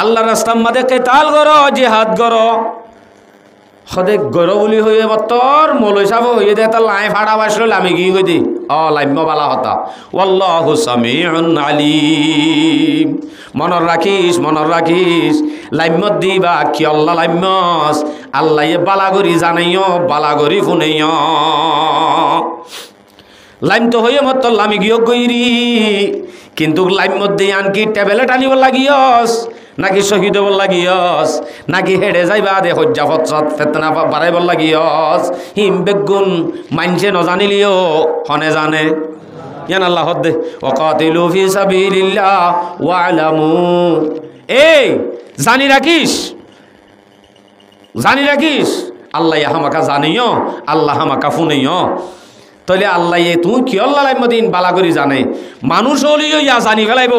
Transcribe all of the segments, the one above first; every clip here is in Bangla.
আল্লাহ রাস্তার মাঝে কেতাল করো, জিহাদ করো। সদে গর বুলি হয়ে বতর মৌলই সাহেব হয়ে দে তার লাই ফাড়া বাসল আমি কি কই দি লাম্য বালা হতা ওয়াল্লাহু সামিউন আলিম। মনৰ রাখিস লাম্যত দিবা কি আল্লাহ লাম্যস আল্লাহ বালাগরি জানাইও বালাগরি শুনাইও। লাইম তো হয়ে মত লামি গিয়ে গইরি কিন্তু লাইম মধ্যে আনকি ট্যাবলেট আনিব লাগিয়স নাকি শহীদ হব লাগিয়স নাকি হেডে যাইবা দে হজ্জা ফৎসত ফেতনা বাড়াইব লাগিয়স হিম বেগুন মানছে নজানিলিও হনে জানে ইয়ান আল্লাহ দে ওয়াকাতিলু ফি সাবিলিল্লাহ ওয়ালামু। এই জানি রাখিস আল্লাহ হামাকা জানিও আল্লাহ হামাকা ফুনিও। তাহলে আল্লাহ তুই কি আল্লাহ লাইমদিন বালা করি জানে মানুষ হলিও ইয়া জানি ফেলাইব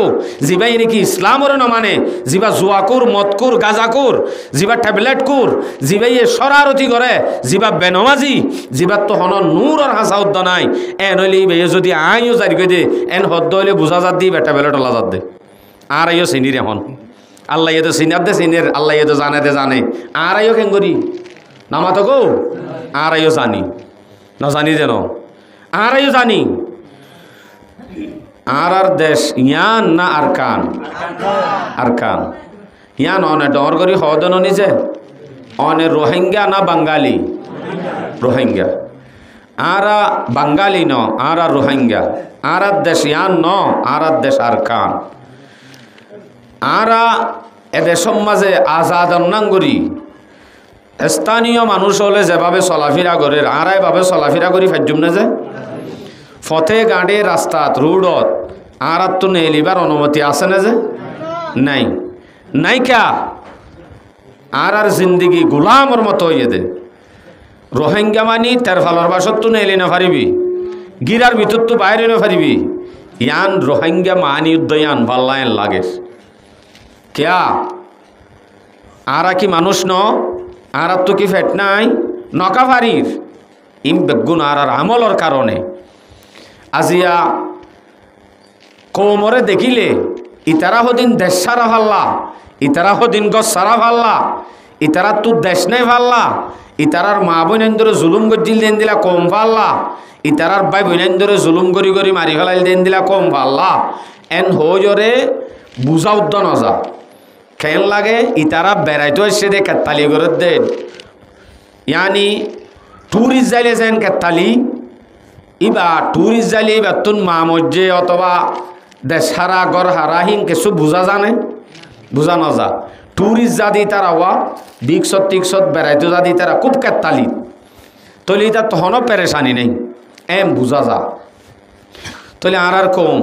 যিবা নাকি ইসলামরে নমানে যিবা জুয়াকুর মদকুর গাজাকুর যিবা ট্যাবলেটকুর যিবা শরারতি করে যিবা বেনমাজি যিবা তো হন নূরের হাসা উদ্দ নাই এন হইলে বেয়ে যদি আইও জারি কই দে এন হদ্দ হইলে বুঝা যাত দি ট্যাবলেট ওলা যাত দে আর আইও চিনির এখন আল্লাহ তো চিনার দে চিনের আল্লাহ তো জানে আর আইও কেন করি নামা তো গো আর আইও জানি না জানি যেন আর জানি আর দেশ ইয়ান না আরকান ইয়ান অনে ডর করি হদন নিজে অনে রোহিঙ্গা না বাঙালি রোহিঙ্গা আরা বাঙালি ন আর রোহিঙ্গা আর দেশ ইয়ান ন আর দেশ আরকান আরা এদেশের মাঝে আজাদ নাঙ্গরি স্থানীয় মানুষ হলে যেভাবে চলাফেরা করে আর এভাবে চলাফেরা করি ফাইজুম না যে ফতে গাড়ি রাস্তাত রোডত আর তো নেলিবার অনুমতি আছে না যে নাই কা আর জিন্দগি গোলামর মতো হইয়ে দে রোহিঙ্গা মানি তার ফালর বাসত তো নেলি না পারিবি গিরার ভিতর তো বাইরে না পারিবি ইয়ান রোহিঙ্গা মানি উদ্দয়ান ভাল্লায়ন লাগে কেয়া আর কি মানুষ ন আর তো কি ফেট নাই নকা ফারির ইম বেগুন আর আমলর কারণে আজিয়া কোমরে দেখিলে ইতারা হদিন দেশ সারা ফাল্লা ইতারা হদিন গছ সারা ফাল্লা ইতারা তো দেশ নাই ফাল্লা ইতারার মা বোনেন্দরে জুলুম গজ্জিল দেন দিলা কম ফাল্লা ইতারার ভাই বোনেন্দরে জুলুম করি মারি ফেলাইল দেন দিলা কম ফাল্লা এন হজরে বুঝা উদ্দ নজা কেন লাগে ইতারা বেড়াইতো এসে দে কেতালি করে দেন ইয়ানি টুরিস্ট যাইলে যেন কেতালি ইবা টুরিস্ট যাইলে এবার তুন মা মজ্জে অথবা দেশ হারা গড় হারা হিং কিছু বুঝা জানে বুঝা নজা টুরিস্ট যাদি তারা ওয়া দিকসত টিকসত বেড়াইতো যাদি তারা খুব কেতালি তলি তার তখনও পেরেশানি নেই এম বুঝা যা তলে আর কম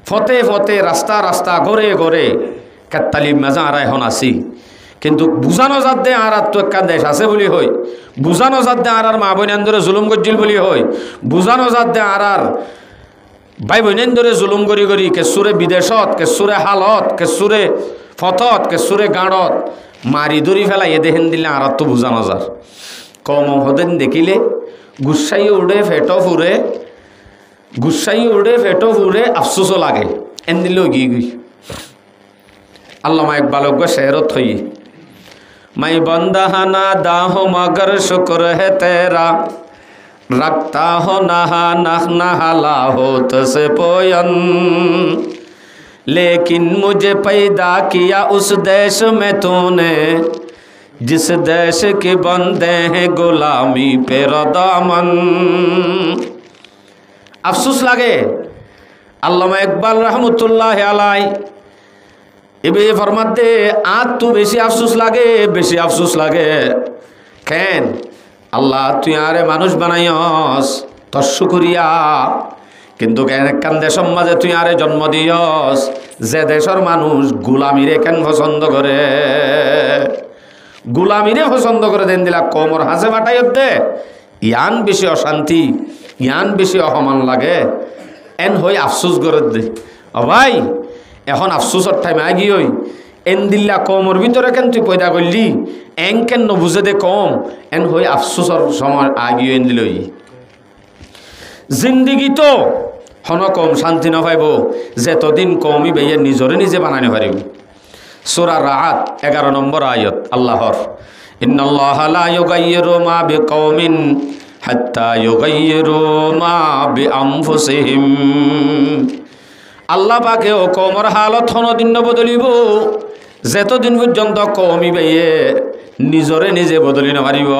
ফতে রাস্তা ঘরে কেতালি মেজা আর এখন আসি কিন্তু বুঝানো যাত দে আর তো একটা দেশ আছে বলি হয় বুঝানো যাত দে আর মা বোনেন্দরে জুলুম গজ্জিল বলি হয় বুঝানো যাত দে আর ভাই বোনেন্দরে জুলুম করি কেসুরে বিদেশত কেসুরে হালত কেসুরে ফতত কেসুরে গাঁড়ত মারি ধরি ফেলাই এদেহেন দিলে আর তো বুঝানো যার কম হদেন দেখিলে গুসাই উড়ে ফেটো ফুরে আফসোসও লাগে এন দিলেও গি আল্লামা ইকবালজ্ঞ শেরত হই मैं बंदा ना दाहो मगर शुक्र है तेरा रखता हो नहाला हो तसे पोयन लेकिन मुझे पैदा किया उस देश में तूने जिस देश के बंदे हैं गुलामी पे दामन। अफसोस लगे আল্লামা ইকবাল রহমতুল্লাহ আলাই এবে ফরমাতে আজ তো বেশি আফসোস লাগে কেন আল্লাহ তুই আরে মানুষ বানাইস তোর শুকরিয়া কিন্তু কেন দেশের মাঝে তুই আরে জন্ম দিয়স যে দেশের মানুষ গুলামিরে কেন পছন্দ করে দেন দিলা কোমর হাসে বাটাই দে ইয়ান বেশি অশান্তি ইয়ান বেশি অসমান লাগে এন হই আফসোস করে দে ও ভাই এখন আফসোসর টাইম আগি হই এন দিল্লা কমর ভিতরে কেন তুই পয়দা করলি এন কেন বুঝে দে কম এন হই আফসোসর সময় আগি এন দিল জিন্দগি তো হন কম শান্তি না পাইব যেতদিন কমই বেয়ে নিজরে নিজে বানানি পারিব সূরা রাআদ 11 নম্বর আয়াত আল্লাহর, ইন্নাল্লাহা লা ইউগাইয়িরু মা বিকওমিন হাত্তা ইউগাইয়িরু মা বিআনফুসিহিম। আল্লাহ পাকে ও কওমের হালত কোনদিন বদলিব যতদিন পর্যন্ত কওমি বাইয়ে নিজরে নিজে বদলি নপারিব।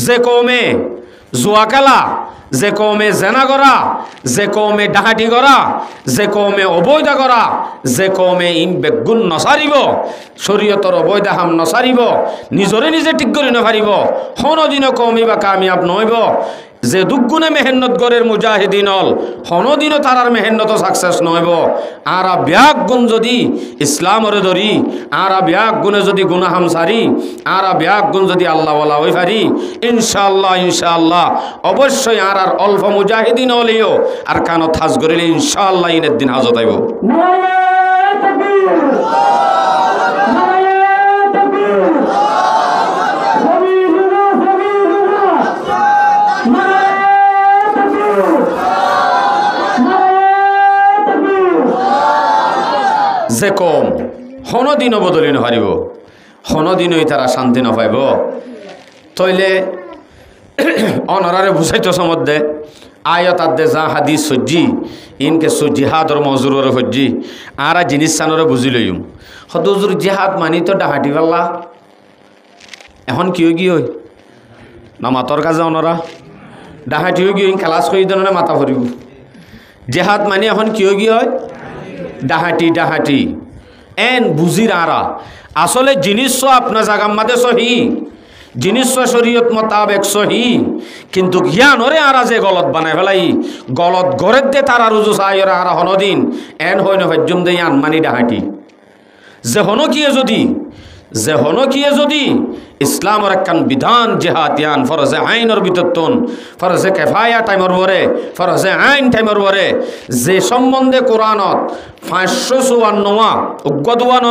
যে কওমে জুয়া খেলা, যে কওমে জেনা করা, যে কওমে ডাহাতি করা, যে কওমে অবৈধ করা, যে কওমে ইন বেগুন নসারিব, শরীয়তর অবৈধ হাম নসারিব, নিজরে নিজে ঠিক করে নপারিব, কোনদিনও কওমি বা কামিয়াব নইব। যে দুগুণে মেহনত গরের মুজাহিদিন হল কোনদিনও তারার মেহনত সাকসেস নইব। আর ব্যাগ গুণ যদি ইসলামরে ধরি, আর ব্যাগ গুণে যদি গুনাহাম সারি, আর ব্যাগ গুণ যদি আল্লাহ ওয়ালা হই পারি, ইনশাআল্লাহ ইনশাআল্লাহ অবশ্যই আর অল্প মুজাহিদিন হলেও আর কানো থাজ করিলে ইনশাআল্লাহ ইনের দিন হাজত আইব। যে কম কোনদিনও বদলি নহারিব, কোনদিনই তারা শান্তি নপাইব। তইলে অনরারে বুঝাইতো সমধ্যে আয়ত আদে যা হাদিস সজ্জি ইনকে জিহাদর মজুরের সজ্জি আর জিনিস চানরে বুঝি লইম। সদুজুর জিহাদ মানি তো ডাহাটি পাল্লা এখন কি হই না মাতর কাজে অনরা ডাহাটি হয়ে গিয়ে খেলাস করে দেন মাথা ভরিব। জেহাদ মানে এখন কি হয় ডাহাটি ডাহাটি এন বুঝির আরা আসলে জিনিস আপনার জাগার মাঝে সহি জিনিস শরীয়ত মোতাবেক সহি, কিন্তু জ্ঞানরে আরা যে গলত বানাই ফেলাই গলত গড়ের দে তারা রুজু চাই আরা হনদিন এন হয় না ভাজ্যম দে আন মানি ডাহাটি। যে হনকিয়ে যদি ইসলামর একখান বিধান জেহাদ ইয়ান ফরজে আইনের বিতত্তন ফরজে কেফায়া টাইমর বরে ফরজে আইন টাইমর বরে যে সম্বন্ধে কোরআনত 554 উগ্গদওয়ান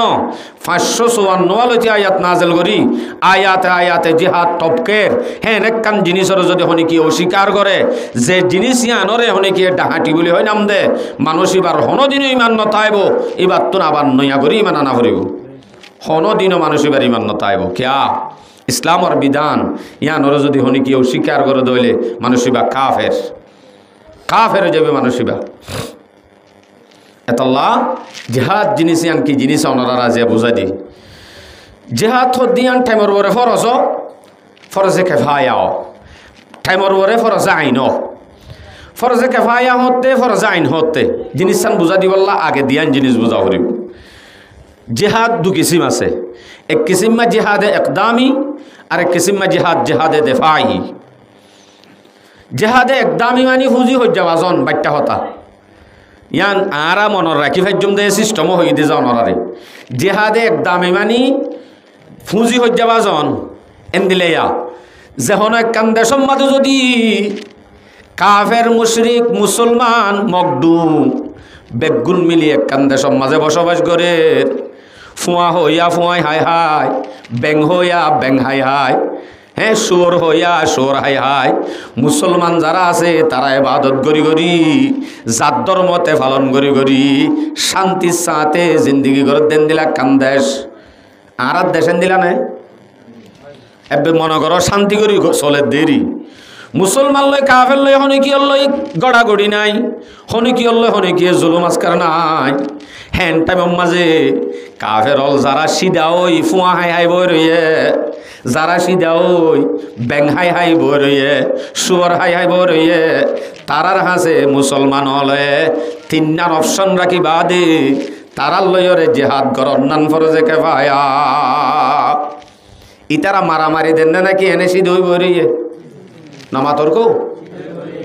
554 লইতে আয়াত নাজেল করি আয়াতে আয়াতে জিহাদ টপকের হেন একখান জিনিসের যদি হনিকি অস্বীকার করে যে জিনিস ইয়ানরে হনিকি ডাহাটি বলি হয় নাম দে মানুষ এবার হনদিনও ইমান নতাইব এবার তো আবার নয়া করি ইমান আনা করিব হনদিনও মানুষ এবার ইমান নতাইব কেয়া ইসলামর বিধান ইয়ানরে যদি হনিকি অস্বীকার করে দইলে মানুষ এবার কাফের যাবে মানুষ এবার এতল্লা জিহাদ জিনিস ইয়ান কি জিনিস ওনারা যে বুঝাই দি জিহাদ হদিয়ান টাইমর বরে ফরজে কেফায়াও টাইমর বরে ফরজে আইন ফরজে কেফায়া হতে ফরজে আইন হতে জিনিস সান বুঝা দি বললা আগে দিয়ান জিনিস বুঝা করিব। জিহাদ দু কিসিম আছে, এক কিসিম মা জিহাদে একদামি আর এক কিসিম মা জিহাদে দেফাই। জিহাদে একদামি মানি হুজি হজ্জাবাজন বাট্টা হতা ইয়ান আরা মনের রাখি ভাজ্যম দে সিস্টেমও হয়ে দিয়ে যাও নরারে। জিহাদে একদামি মানি ফুঁজি হজ্জাবাজন এন দিলে ইয়া যেহন এক কান্দে সম্মাদে যদি কাফের মুশরিক মুসলমান মকদুম বেগুন মিলি এক কান্দে সমাজে বসবাস করে ফুয়া হইয়া ফুয়াই হাই হাই ব্যাং হইয়া ব্যাং হাই হাই হ্যাঁ সোর হইয়া সোর হাই হাই মুসলমান যারা আছে তারা ইবাদত করি করি জাত ধর্মতে পালন করি করি শান্তির সাথে জিন্দিগি করে দেন দিলা কান্দেশ আর দেশেন দিলা নাই এবে মনে করো শান্তি করি চলে দেরি মুসলমান লই কাফের লই হনিকিয়র লই গড়াগড়ি নাই হনিকিয়র লই হনিকিয়ে জুলুম আজকার নাই হ্যান টাইমের মাঝে কাফের হল যারা সিধা ওই ফুয়া হাই হাই বই রইয়ে যারা সিধা ওই ব্যাং হাই হাই বই রইয়ে শুয়ার হাই হাই বই রইয়ে তারার হাসে মুসলমান হলে তিনটার অপশন রাখি বাদে তারার লইরে জেহাদ কর অন্যান ফরজে কেফায়া ইতারা মারামারি দেন না নাকি এনে সিধ হই বই রইয়ে নামা তর্ক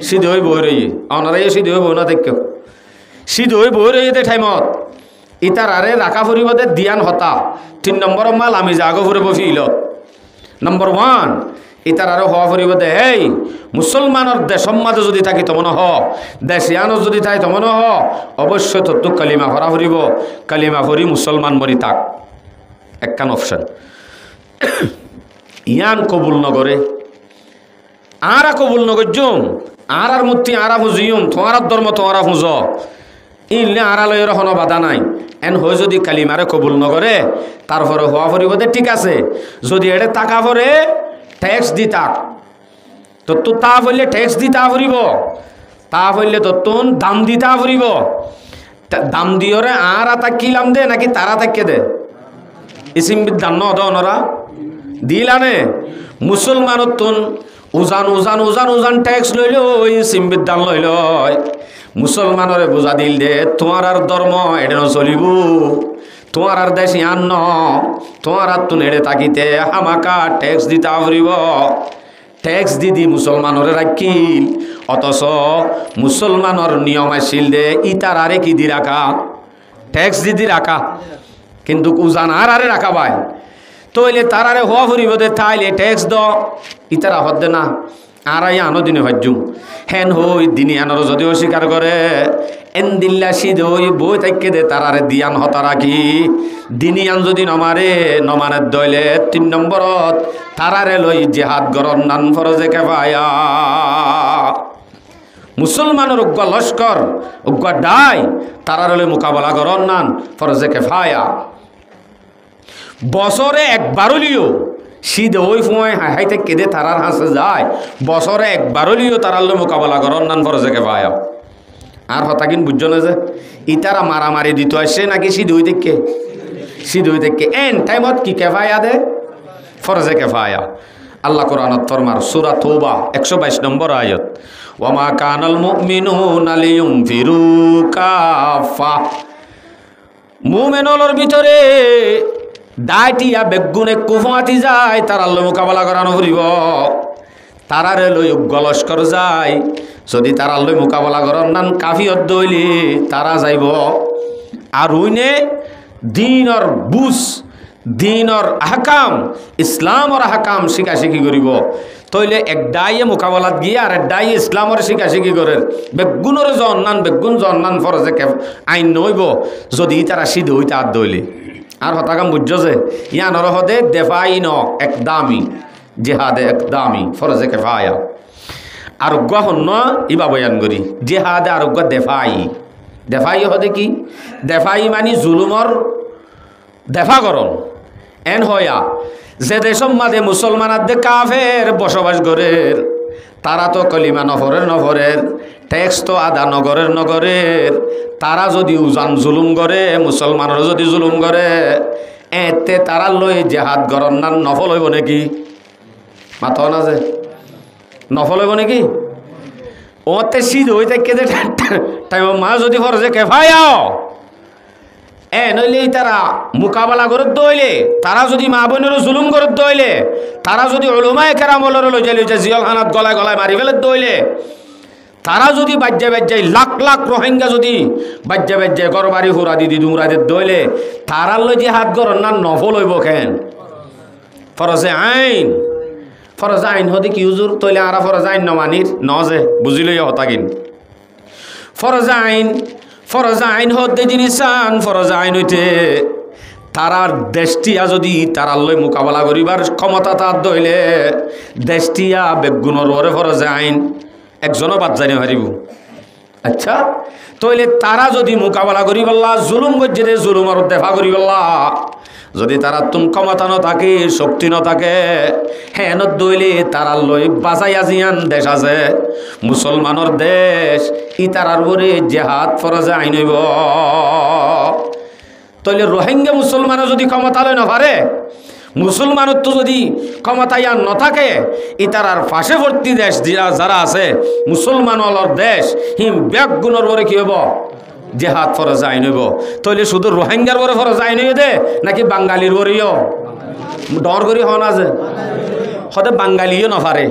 সিধ হই বই রইয়ে অনারাই সিধ হই বই না দেখো সিধ হই বই রইয়ে ঠাইমত ইতার আরে রাখা ফুরিবদে দিয়ান হতা 3 নম্বর মাল আমি জাগো ফুরিব ফিলত নম্বর 1 ইতার আরো হওয়া ফুরিবদে এই মুসলমানের দেশ সমাজে যদি থাকি তমন হ দেশিয়ানো যদি থাকি তমন হ অবশ্যই তো কালিমা ভরা ফুরিব কালিমা ভরি মুসলমান মরি তাক একখান অপশন ইয়ান কবুল নগরে আরা কবুল নগজুম আর মূর্তি আরা বুঝিম তোমার ধর্ম তোমারা বুঝ ইলে আড়ালয়ের হন বাধা নাই এন হয়ে যদি কালিমারে কবুল নগরে তারপরে হওয়া পরিবদে ঠিক আছে, যদি এটা টাকা পরে ট্যাক্স দি তাক তো তা বললে ট্যাক্স দিতা ফুরিব, তা বললে তো তোন দাম দিতা ফুরিব। দাম দিওরে আর আতা কিলাম দে নাকি তারা তাকে দে ইসিম বিদ্যান ন দনরা দিলানে মুসলমানত তোন উজান উজান উজান উজান ট্যাক্স লইল ওই ইসিম বিদ্যান লইল মুসলমানরে বুঝা দিল দে তোমার আর ধর্ম এডে চলিব, তোমার আর দেশ ইয়ান ন, তোমার আর তুন এড়ে তাকিতে হামাকা ট্যাক্স দিতা ফুরিব। ট্যাক্স দিদি মুসলমানরে রাখিল, অথচ মুসলমানর নিয়ম আসিল দে ইতার আরে কি দি রাখা ট্যাক্স দিদি রাখা, কিন্তু উজান আর আরে রাখা ভাই তইলে তার আরে হওয়া ফুরিব দে তাইলে ট্যাক্স দ ইতারা হদ্দে না আর আনো দিনে ভাজ্যুম হেন হই দিনে আনারও যদি অস্বীকার করে এন দিল্লা সিদ হই বই থাককে দে তার আরে দিয়ান হতা রাখি দিনী আন যদি নমারে নমানের দইলে ৩ নম্বরত তারারে লই জেহাদ গরর নান ফরজে কেফায়া। মুসলমানের উগ্র লস্কর উগ্র ডাই তারারে লই মোকাবেলা গরর নান ফরজে কেফায়া। বছরে একবারও লিও শীত ওই সময় হাইতে কেঁদে তারার হাসে যায়, বছরে একবারও লিও তারার লই মোকাবেলা গরর নান ফরজে কেফায়া। আর হতা কিন বুঝছো না যে ইতারা মারামারি দিত আসছে নাকি শীত হই থেকে শীত হই থেকে এন টাইমত কি কেফায়া দে ফরজে কেফায়া। আল্লাহ কোরআনত ফরমার সূরা তওবা 122 নম্বর আয়াত, ওয়ামা কানাল মুমিনুনা লিয়ুনফিরু কাফা। মুমিনর ভিতরে দায়টিয়া বেগুনে কুফাতি যায় তার আল্লাহ মোকাবেলা করানো ফুরিব, তারারে লই উগ্র লস্কর যায় যদি তার আল্লাহ মোকাবেলা করার নান কাফিয়ত দইলি তারা যাইব। আর উইনে দিনর বুঝ দিনর আহকাম ইসলামর আহকাম শিখাশিখি করিব, তইলে এক ডাইয়ে মোকাবেলাত গিয়ে আর এক ডাইয়ে ইসলামর শিখাশিখি করে বেগুনের জন্নান বেগুন জন্নান ফরজে আইন নইব যদি তারা সিদ্ধ হইতে আর দইলে। আর হতাকাম বুঝছো যে ইয়ানর হদে দেফাই ন এক দামি জেহাদে এক দামি ফরজে কেফায়া। আরোগ্য হন্য ইবা বয়ান করি জেহাদে আরোগ্য দেফাই। দেফাই হদে কি দেফাই মানে জুলুমর দেফা করন এন হয়া যে দেশম মাদে মুসলমানাদে কাফের বসবাস করের তারা তো কলিমা নফরের ট্যাক্স তো আদা নগরের তারা যদি উজান জুলুম করে মুসলমানের যদি জুলুম করে এতে তারা লই জেহাদ গরন না নফল হইব নাকি মাথা না যে নফল হইব নাকি ওতে শীত হই থাকে যে টাইম মা যদি ফরজে কেফায়াও এ নইলে তারা মোকাবেলা করে দইলে তারা যদি মা বোনের জুলুম করে দইলে তারা যদি উলামায়ে কেরামলর লই যাইলে জিয়ালখানাত গলায় গলায় মারি ফেলে দইলে তারা যদি বাজ্যায় লাখ লাখ রোহিঙ্গা যদি বাজ্যায় গরবারি হুরা দিদি দুমরাদের দইলে তারার লই যে হাত গরর না নফল হইব কেন ফরজে আইন হদি কি হুজুর তইলে আরা ফরজে আইন নমানির ন যে বুঝিলই হতাকিন ফরজ আইন হতে জিনিসান ফরজ আইন হইতে তারার দেশটিয়া যদি তারার লই মোকাবেলা করিবার ক্ষমতা তার দইলে দেশটিয়া বেগুনের ওরে ফরজ আইন একজনও বাদ জানি হারিব। আচ্ছা তইলে তারা যদি মোকাবেলা করি বললা জুলুম করছে জুলুমর দেফা করি বললা যদি তারা তুম ক্ষমতা ন থাকে শক্তি ন থাকে হ্যাঁ দইলে তারার লই বাজাইয়া জিয়ান দেশ আছে মুসলমানের দেশ ই তারার উপরে জেহাদ ফরজে আইন হইব। তইলে রোহিঙ্গা মুসলমানও যদি ক্ষমতা লই নপারে মুসলমানের তো যদি ক্ষমতা ইয়ান ন থাকে ই তারার পাশেবর্তী দেশ যারা আছে মুসলমানর দেশ হিম ব্যাগ গুণর উপরে কি হইব জেহাদ ফরজ আইন হইব। তইলে শুধু রোহিঙ্গার বরে ফরজ আইন হইব দে নাকি বাঙালির বরেও ডর করি হন আছে হতে বাঙালিও নফারে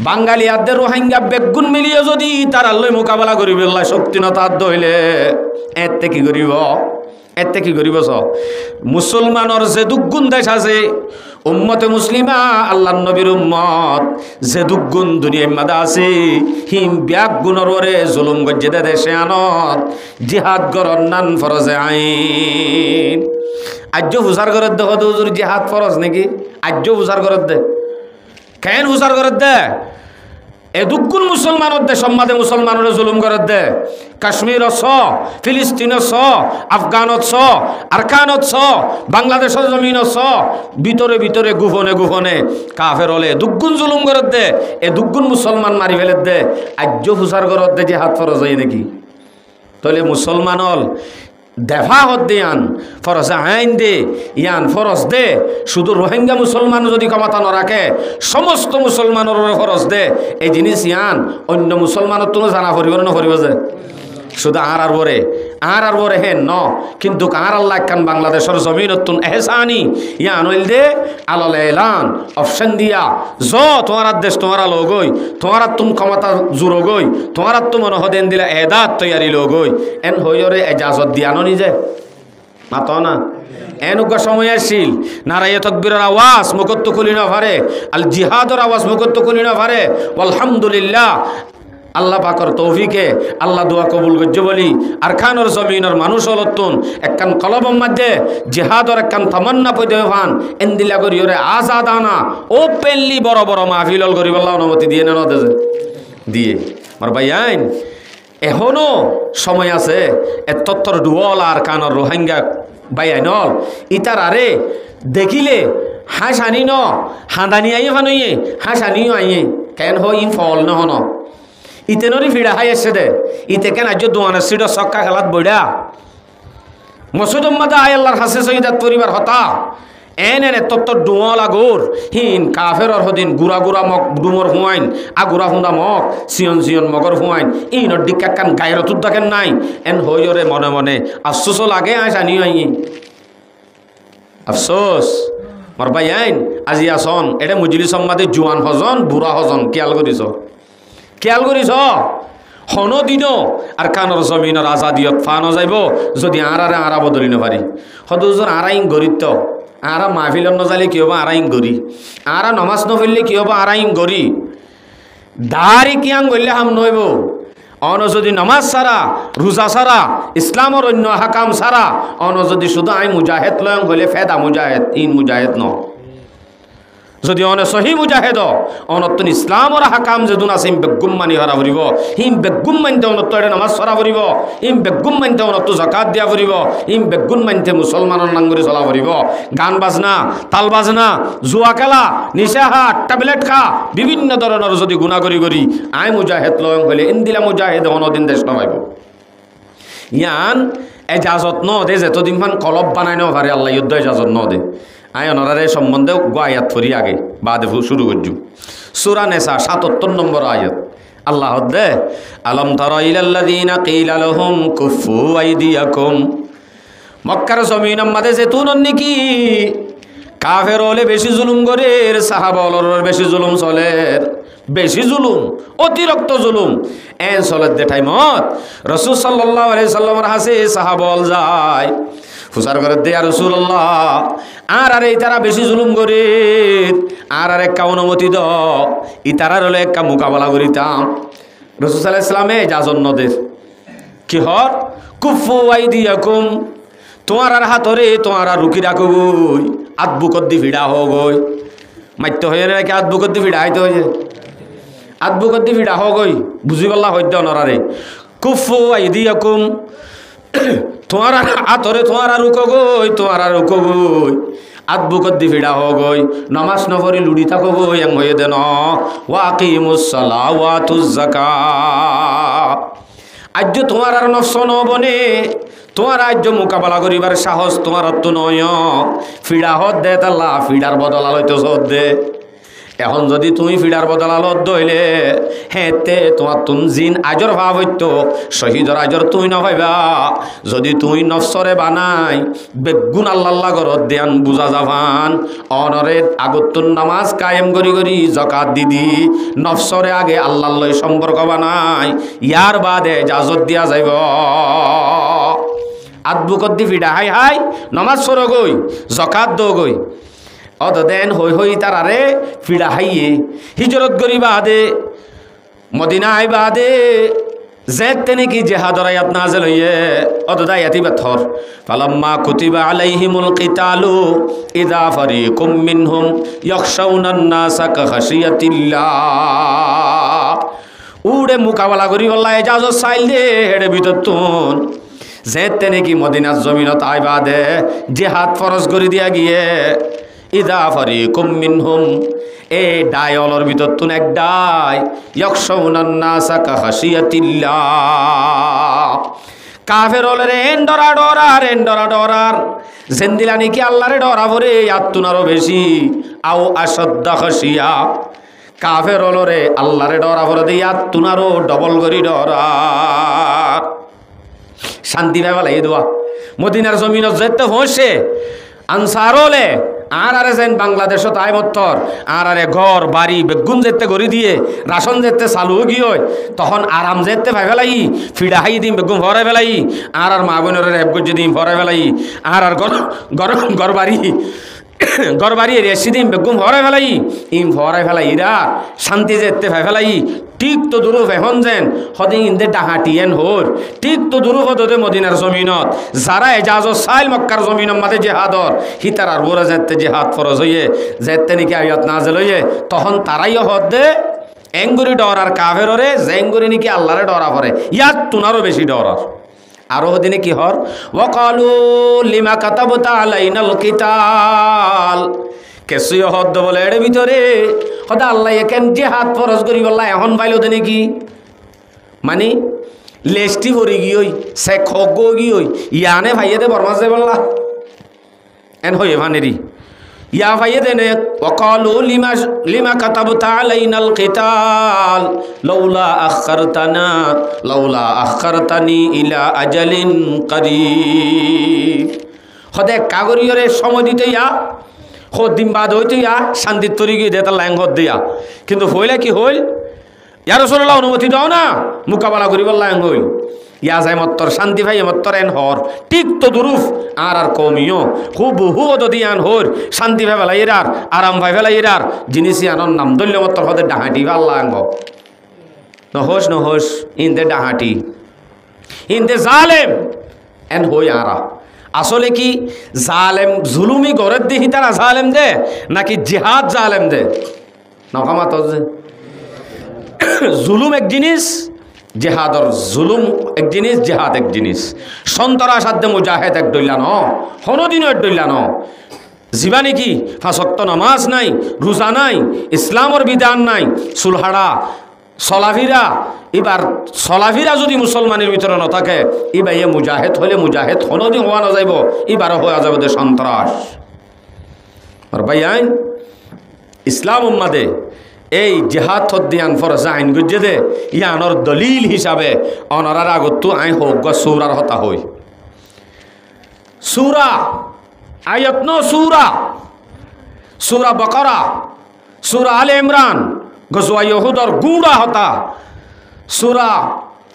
বাঙালি আদে রোহিঙ্গা বেগুন মিলিয়ে যদি তার আল্লই মোকাবেলা করিব শক্তি ন তার দইলে এতে কি করিব মুসলমানের যে দুগুণ দেশ আছে উম্মতে মুসলিমা আল্লাহ নবীর উম্মত যে দুগুণ দুনিয়ার মাদা আছে হিম ব্যাগ গুণর ওরে জুলুম গজ্জে দে দেশে আনত জিহাদ গরর নান ফরজে আইন। আজ্য হুসার গরত দে হদ হুজুর জিহাদ ফরজ নাকি আজ্য হুসার গরত দে কেন হুসার গরত দে এ দুগুণ মুসলমানের দে সম্মাদে মুসলমানের জুলুম করে দে কাশ্মীর ছ ফিলিস্তিন ছ আফগানত ছ আরকানত ছ বাংলাদেশের জমিন ছ ভিতরে ভিতরে গুহনে গুহনে কাফের হলে দুগুণ জুলুম করে দে এ দুগুণ মুসলমান মারি ফেলে দে আজ্য হুসার করে দে যে হাত ফরজ হয় নাকি তাহলে মুসলমান হল দেফা হত দে ইয়ান ফরজ আইন দে ইয়ান ফরজ দে শুধু রোহিঙ্গা মুসলমান যদি ক্ষমতা ন রাখে সমস্ত মুসলমানের ফরজ দে এই জিনিস ইয়ান অন্য মুসলমানের তো জানা পড়িব না পড়িব যে শুধু আর বরে হেন ন কিন্তু আর আল্লাহ কান বাংলাদেশের জমিনতুন এহসানি ইয়ান হইল দে আলাল এলান অপশন দিয়া জ তোমার দেশ তোমারা লগই তোমার তুম ক্ষমতা জুরো গই তোমার তুম মনহদেন দিলা এদাত তৈয়ারি লগই এন হইরে এজাজত দিয়ানো নিজে মাত না এনুকা সময় আসিল নারায়ে তাকবীরের আওয়াজ মুকত্ত খুলি না পারে আল জিহাদের আওয়াজ মুকত্ত খুলি না পারে আলহামদুলিল্লাহ আল্লাহ পাকর তৌফিকে আল্লাহ দোয়া কবুল করছে বলি আর খানোর জমিনের মানুষ হলতুন একখান কলবম মধ্যে জিহাদর একখান তামান্না পয়দে ফান এন্দিলা করি ওরে আজাদ আনা ও পেল্লি বড় বড় মাহফিল করি আল্লাহ অনুমতি দিয়ে না দেশে দিয়ে আমার ভাই আইন এখনো সময় আছে এ তত্তর ডুয়াল আর কানর রোহিঙ্গা ভাই আইনল ইতার আরে দেখিলে হাঁস আনি ন হাঁদানি আইয়ে ফানুইয়ে হাঁস আনিও আইয়ে কেন হয় ইন ফল নহন ইতেনরি ফিড়া হাই এসে দে ইতে কেন আজ দোয়ানের সিট সক্কা খেলাত বইডা মসুদ উম্মাদা আয় আল্লাহর হাসে সহিদাত পরিবার হতা এনে তত্তর ডুয়া লাগোর হিন কাফের হদিন গুড়া গুড়া মগ ডুমর হুয়াইন আগুরা হুঁদা মগ সিয়ন সিয়ন মগর হুয়াইন ইনর ডিক্কা কান গায়ের তুদ্দাকেন নাই এন হইরে মনে মনে আফসোস লাগে আয় জানি আই আফসোস মর ভাই আইন আজি আসন এটা মুজলি সম্মাদে জুয়ান হজন বুড়া হজন খেয়াল করিস হন দিন আর কানর জমিনের আজাদিয়ত ফানো যাইব যদি আরারে আরা বদলি নপারি সদুজন আরাইং গরিত আরা মাহফিল নজালে কি হবা আরাইং গরি আরা নমাজ নফিললে কি হবা আরাইং গরি দাড়ি কিয়াং বললে হাম নইব অন যদি নমাজ সারা রোজা সারা ইসলামর অন্য হাকাম সারা অন যদি শুধু আই মুজাহেদ লয়ং হইলে ফেদা মুজাহেদ ইন মুজাহেদ ন যদি অনে সহি মুজাহেদ অনতুন ইসলামর হাকাম যেদুন আছে হিম বেগুম মানি হরা ফুরিব হিম বেগুম মানতে অনত এটা নামাজ সরা ফুরিব হিম বেগুম মানতে অনত জাকাত দিয়া ফুরিব হিম বেগুম মানতে মুসলমানের নাঙ্গরি চলা ফুরিব গান বাজনা তাল বাজনা জুয়া খেলা নিশা হা ট্যাবলেট খা বিভিন্ন ধরনের যদি গুণা করি আই মুজাহেদ লয়ং হইলে ইন্দিলা মুজাহেদ অনদিন দেশ নবাইব ইয়ান এজাজত ন দে যেতদিন মান কলব বানাই ন পারে আল্লাহ যুদ্ধ এজাজত ন দে আয় অনারে সম্বন্ধে আয়াত ফরি আগে বাদে শুরু করছু সূরা নিসা 77 নম্বর আয়াত আল্লাহ দে আলম তারা ইলাল্লাযিনা কিলা লাহুম কুফু আইদিয়াকুম মক্কার জমিন আমাদে যেতুন নাকি কাফের হলে বেশি জুলুম করে সাহাবালর বেশি জুলুম চলে বেশি জুলুম অতিরিক্ত জুলুম এন চলের দে টাইমত রাসূল সাল্লাল্লাহু আলাইহি সাল্লামের হাসে সাহাবল যায় ফুসার করে দে রাসূলুল্লাহ আর ইতারা বেশি জুলুম করে আর একটা অনুমতি দ ইতারার হলে একটা মোকাবেলা করিতাম রাসূল সাল্লাল্লাহু আলাইহি সাল্লামে ইজাজত নদের কি হর কুফু আইদিয়াকুম তোমার আর হাতরে তোমার আর রুকি রাখো গই আদবুকত দি ভিড়া হো গই মাইতে হয়ে নাকি আদবুকত দি ভিড়া আইতে হয়ে আদবুকত দি ভিড়া হো গই বুঝি পাল্লা হইতে নরারে কুফু আইদিয়াকুম তোমার হাতরে তোমার আর রুকো গই তোমার আর রুকো গই আদবুকত দি ভিড়া হো গই নামাজ নফরি লুড়ি থাকো গই এম হয়ে দেন ওয়াকিমুস সালাওয়াতুজ যাকাত আজ তোমার আর নফস নবনে তোমার আজ মোকাবেলা করিবার সাহস তোমার তো নয় ফিড়া হত দে তাল্লা ফিডার বদলা লইতে সদ দে এখন যদি তুমি ফিডার বদলা লত দইলে হেতে তোমার তুন জিন আজর ভাব হইতো শহীদর আজর তুই না ভাইবা যদি তুই নফসরে বানাই বেগুন আল্লাহ ঘরত দেয়ান বুঝা যাবান অনরে আগতুন নামাজ কায়েম করি জাকাত দিদি নফসরে আগে আল্লাহর লই সম্পর্ক বানাই ইয়ার বাদে জাজত দিয়া যাইব আদবুকত দি ফিডা হাই হাই নমাজ সর গই জাকাত দো গই অত দেন হই তারারে ফিডা হাইয়ে হিজরত করি বাদে মদিনা আই বাদে যেতে নাকি জিহাদর আয়াত নাযিল হইয়ে অদদা আয়াতি বাথর ফালাম্মা কুতিবা আলাইহিমুল কিতালু ইযা ফারিকুম মিনহুম ইয়াখশাউনান নাসা কাখাশিয়াতিল্লাহ উড়ে মোকাবেলা করি বললা এজাজ চাইল দে হেডে ভিতর তুন যেতে নাকি মদিনার জমিনত আইবা দে জিহাদ ফরজ করে দিয়া গিয়ে ইযা ফারিকুম মিনহুম এ ডায়লর ভিতর তুন এক ডাই ইয়াখশাউনান নাসা কাখাশিয়াতিল্লাহ কাফের হলে এন্ডরা ডরার জেন্দিলা নাকি আল্লাহরে ডরাবরে আত্মনারও বেশি আও আশদ্দা খাশিয়া কাফের হলরে আল্লাহরে ডরাবরে দিয়ে আত্মনারও ডবল করি ডরার শান্তি ভাইবা লাগে দোয়া মদিনার জমিনত যেতে হোসে আনসার হলে আর যেন বাংলাদেশত আয় মত্তর আর ঘর বাড়ি বেগুন যেতে গড়ি দিয়ে রাশন যেতে চালু গিয়ে তখন আরাম যেতে ভাই ফেলাই ফিডা হাই দিম বেগুন ভরাই ফেলাই আর মা বোনের রেপ গজ্জি দিম ভরাই ফেলাই আর ঘর বাড়ি রেসি দিম বেগুন ভরাই ফেলাই ভরাই ফেলাই ইরা শান্তি যেতে ভাই ফেলাই ঠিক তো দুরূপ এখন যেন সদিন ইন্দে ডাহাটি এন হোর ঠিক তো দুরূপ হতে মদিনার জমিনত যারা এজাজ চাইল মক্কার জমিনের মাঝে জেহাদর হিতার আর বোরা যেতে জেহাদ ফরজ হইয়ে যেতে নাকি আয়াত নাযিল হইয়ে তখন তারাই হদ দে এঙ্গুরি ডর আর কাফেররে জেঙ্গুরি নাকি আল্লাহরে ডরা পড়ে ইয়াত তুনারও বেশি ডরার আরো দিনে কি হর ওয়াকালু লিমা কাতাবতা আলাইনাল কিতাল কেসুয় হদ বলে এর ভিতরে হদা আল্লাহ এখান জিহাদ ফরজ করি বললা এখন পাইল দে নাকি মানে লেস্টি ভরি গিয়ে সে খগ গিয়ে ইয়ানে ভাইয়ে দে বরমাস দে বললা এন হয়ে ভানেরি ইয়া ভাইয়ে দেনে ওয়াকালু লিমা কাতাবতা আলাইনাল কিতাল লাউলা আখারতানি ইলা আজালিন করিব হদে কাগরিয়রে সময় দিতে ইয়া দিন বাদ হইতে ইয়া শান্তির তরি গিয়ে দেতা ল্যাং হদ দিয়া কিন্তু হইলে কি হইল ইয়া রাসূলুল্লাহ অনুমতি দাও না মোকাবেলা করিবার ল্যাং হইল ইয়া যায় মত্তর শান্তি ভাই মত্তর এন হর ঠিক তো দুরুফ আর কমিও খুব বহু দিয়ান হর শান্তি ভাই ফেলাই এরার আরাম ভাই ফেলাই এরার জিনিসই আনন নাম দল্য মত্তর হতে ডাহাটি আল্লাহ আঙ্গ নহস ইন্দে ডাহাটি ইন্দে জালেম এন হই আরা আসলে কি জালেম জুলুমি গড়ের দিহি তারা জালেম দে নাকি জিহাদ জালেম দে নকামাত জুলুম এক জিনিস জেহাদর জুলুম এক জিনিস জেহাদ এক জিনিস সন্তরাসাধ্যে মুজাহেদ এক দইলা ন হনদিনও এক দইলা ন জীবা নাকি ফাঁসক্ত নামাজ নাই রোজা নাই ইসলামর বিধান নাই সুলহাড়া চলাফিরা এবার চলাফিরা যদি মুসলমানের ভিতরে নথাকে এবার ইয়ে মুজাহেদ হলে মুজাহেদ হনদিন হওয়া না যাইব এবারও হওয়া যাব দে সন্ত্রাস আর ভাই আইন ইসলাম উম্মাদে এই জেহাদ দিয়ান ফরজ আইন গুজে দে ইয়ানোর দলিল হিসাবে অনরার আগত আইন হোক গ সূরার হতা হই সূরা আয়াত ন সূরা বাকারা সূরা আলে ইমরান গজওয়া ইহুদর গুড়া হতা সূরা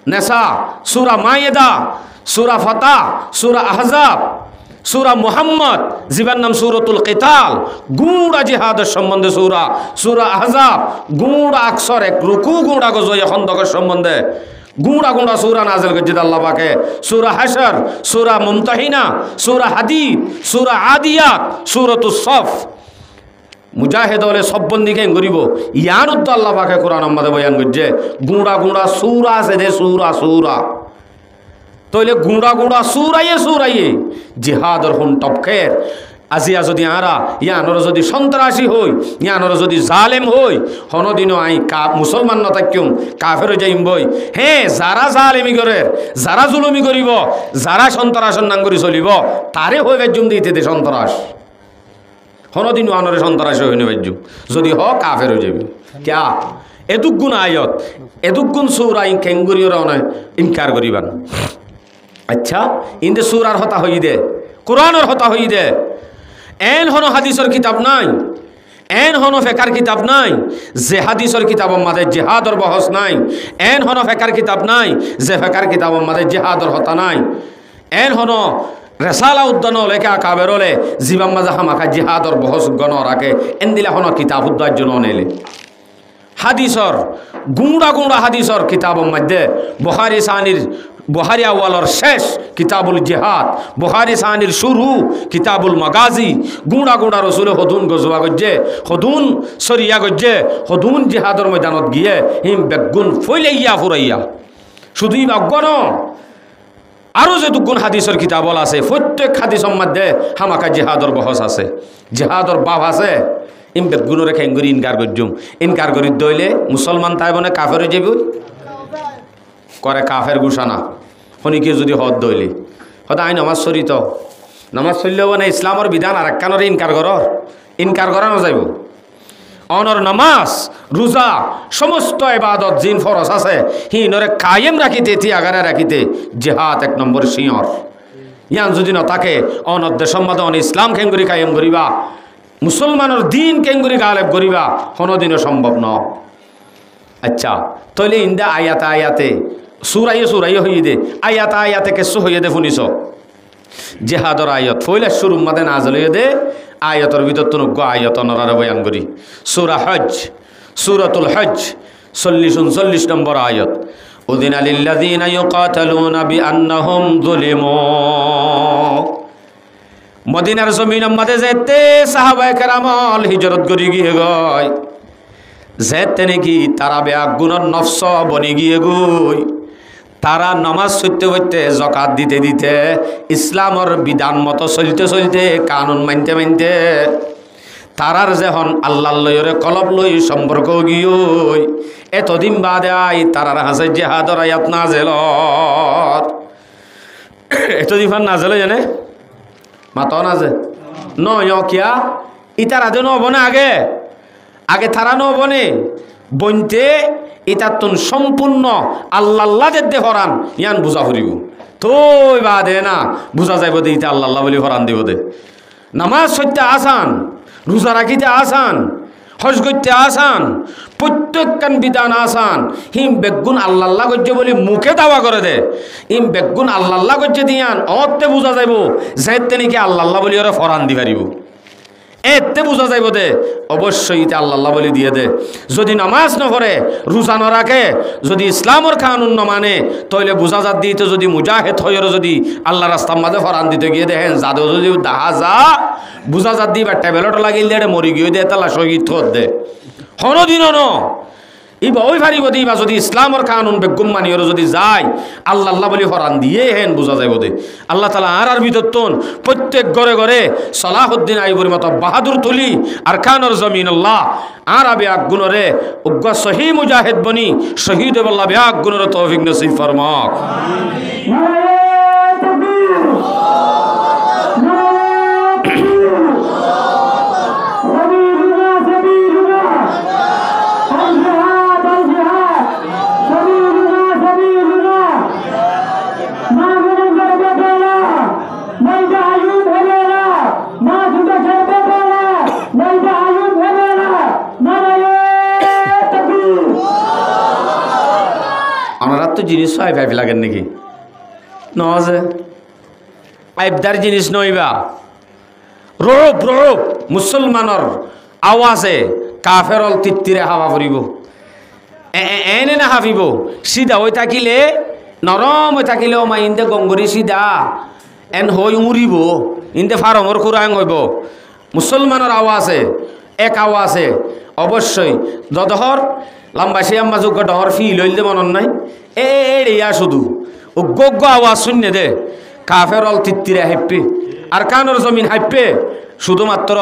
নিসা সূরা মায়েদা সূরা ফাতাহ সূরা আহজাব সূরা মুহাম্মদ জীবন নাম সূরাতুল কিতাল গুড়া জিহাদের সম্বন্ধে সূরা আহজাব গুড়া আকসর এক রুকু গুড়া গজয়া খন্দকের সম্বন্ধে গুড়া সূরা নাযিল করেছে আল্লাহ পাকে সূরা হাশর সূরা মুমতাহিনা সূরা হাদীদ সূরা আদিয়াত সূরাতুস সফ মুজাহিদ হলে সব বন্দিকে গরিব ইয়ান উদ্দ আল্লাহ পাকে কোরআন আমাদের বয়ান করছে গুড়া সূরা আছে দে সূরা তইলে গুড়া সুরাইয়ে জিহাদর হুন টপকের আজিয়া যদি আরা ইয়ানোর যদি সন্ত্রাসী হই ইয়ানোর যদি জালেম হই হনদিনও আই মুসলমান নথাক্যম কাফের যাইম বই হ্যাঁ যারা জালেমি করে যারা জুলুমি করিব যারা সন্ত্রাসন নাম করে চলিব তারে হয়ে বেজুম দিতে দে সন্ত্রাস হনদিনও আনরে সন্ত্রাসী হইনি বেজুম যদি হ কাফের হয়ে যাবে ক্যা এদুগুণ আয়ত এদুগুণ সূরা খেঙ্গুরিয়র ইনকার করিবান আচ্ছা ইন্দে সূরার হতা হই দে কোরআনের হতা হই দে এন হনো হাদিসের কিতাব নাই এন হনো ফেকার কিতাব নাই যে হাদিসের কিতাব মাঝে জিহাদর বহস নাই এন হনো ফেকার কিতাব নাই যে ফেকার কিতাব মাঝে জিহাদর হতা নাই এন হনো রেসালা উদ্যান লেখা কাবেরলে জীবাম মাঝে হামাখা জিহাদর বহস গণ রাখে এন দিলা হনো কিতাব উদ্দার জন্য নেলে হাদিসর গুঁড়া গুঁড়া হাদিসর কিতাবের মধ্যে বুখারী সানির বুখারী আউয়ালর শেষ কিতাবুল জিহাদ, বুখারী সানির শুরু কিতাবুল মাগাজি, গুঁড়া গুঁড়া রসুল হদুন গজওয়া গজ্জে, হদুন সরিয়া গজ্জে, হদুন জিহাদর ময়দানত গিয়ে হিম বেগুন ফইলাইয়া ফুরাইয়া শুধুই অজ্ঞান আরও যে দুগুণ হাদিসের কিতাবল আছে প্রত্যেক হাদিসের মধ্যে হামাকা জিহাদর বহস আছে, জিহাদর বাপ আছে। ইম বেগুণরে খেঙ্গুরি ইনকার করজুম, ইনকার করি দইলে মুসলমান তাই বনে কাফের হয়ে যাবি করে কাফের ঘোষণা শনিকে যদি হদ দইলে হয়তো আই নামাজ চরিত নামাজ চললেও মানে ইসলামর বিধান আর একখানরে ইনকার করা না যাইব। অনর নামাজ রোজা সমস্ত ইবাদত জিন ফরজ আছে হিনরে কায়েম রাখিতে তিয়াগারে রাখিতে জিহাদ এক নম্বর সিঁয়র। ইয়ান যদি ন থাকে অনর দেশের মধ্যে অন ইসলাম কেঙ্গুরি কায়েম করিবা, মুসলমানের দিন কেঙ্গুরি গালেব করিবা কোনোদিনও সম্ভব ন। আচ্ছা তইলে ইন্দা আয়াতে সুরাইয়ে হইয়ে দে আয়াতে কেসু হইয়ে দে শুনিস জেহাদর আয়ত ফইলে শুরুর মাদে নাজল হইয়ে দে আয়তর ভিতর তনুজ্ঞ আয়ত নরারে বয়ান করি। সূরা হজ, সূরাতুল হজ 40-39 নম্বর আয়ত। উযিনা লিল্লাযীনা ইউকাতালুনা বিআন্নাহুম যুলিমু। মদিনার জমিনের মাঝে যেতে সাহাবায়ে কেরামল হিজরত করি গিয়ে গয় যেতে নাকি তারা বেআগুনের নফস বনি গিয়ে গই, তারা নামাজ পড়তে পড়তে যাকাত দিতে দিতে ইসলামর বিধান মতো চলতে চলতে কানুন মানতে মানতে তারার যখন আল্লাহর লয়রে কলব লই সম্পর্ক গিয়ে এতদিন বাদে আই তারার হাসে জিহাদর আয়াত নাজেল এতদিন নাজেল জানে মাতো নাজে নয় কিয়া ইতার আদে নবনে আগে তারা নবনে বনতে ইতার তুন সম্পূর্ণ আল্লাহ দে হরান ইয়ান বুঝা ফুরিব তোই বাদে না বুঝা যাইব দে ইতা আল্লাহ বলি হরান দিব দে। নামাজ সত্যি আসান, রোজা রাখিতে আসান, হজ করতে আসান, প্রত্যেকখান বিধান আসান। হিম বেগুন আল্লাহ গজ্জে বলি মুখে দাওয়া করে দে, হিম বেগুন আল্লাহ গজ্জে দিয়ান অতে বুঝা যাইব যেতে নাকি আল্লাহ বলি ওরা ফরান দি পারিব। এতে বোঝা যাইব দে অবশ্যই ইতে আল্লাহ বলি দিয়ে দে। যদি নামাজ নপড়ে রোজা ন রাখে যদি ইসলামর কানুন ন মানে তইলে বোঝা যাত দিতে যদি মুজাহিদ হইর যদি আল্লাহ রাস্তার মাঝে ফরান দিতে গিয়ে দেখেন যাদু যদি দেখা যা বোঝা যাত দি বা ট্যাবলেট লাগিল দে মরি গিয়ে দে তালা শহীদ থর দে কোনোদিনও ন ইবা ওই ফারিব দি বা যদি ইসলামর কানুন বেগুম মানিয়র যদি যায় আল্লাহ বলি হরান দিয়ে হেন বোঝা যাইব দে। আল্লাহ তালা আর ভিতর তোন প্রত্যেক ঘরে ঘরে সালাহুদ্দিন আইবুর মতো বাহাদুর তুলি আর খানর জমিন আল্লাহ আর আবে আগুনরে উগ্র সহি মুজাহিদ বনি শহীদ বল্লাহ বে আগুনর তৌফিক নসিব ফরমাক। জিনিস আইব লাগেন নাকি নজে আইবদার জিনিস নইবা রোপ মুসলমানর আওয়াজে কাফেরল তিত্তিরে হাওয়া ফুরিব এনে না হাফিব সিধা হয়ে থাকিলে নরম হয়ে থাকিলেও মা ইন্দে গঙ্গরি সিধা এন হই উড়িব ইন্দে ফারমর খুরাং হইব। মুসলমানের আওয়াজে এক আওয়াজে অবশ্যই দদহর লম্বাসি আম্মা যোগ্য ডহর ফি লইলে মনন নাই এড়িয়া শুধু ও গগ্গ আওয়াজ শূন্য দে কাফের অল তিত্তিরে হাইপে আর কানর জমিন হাইপে শুধুমাত্র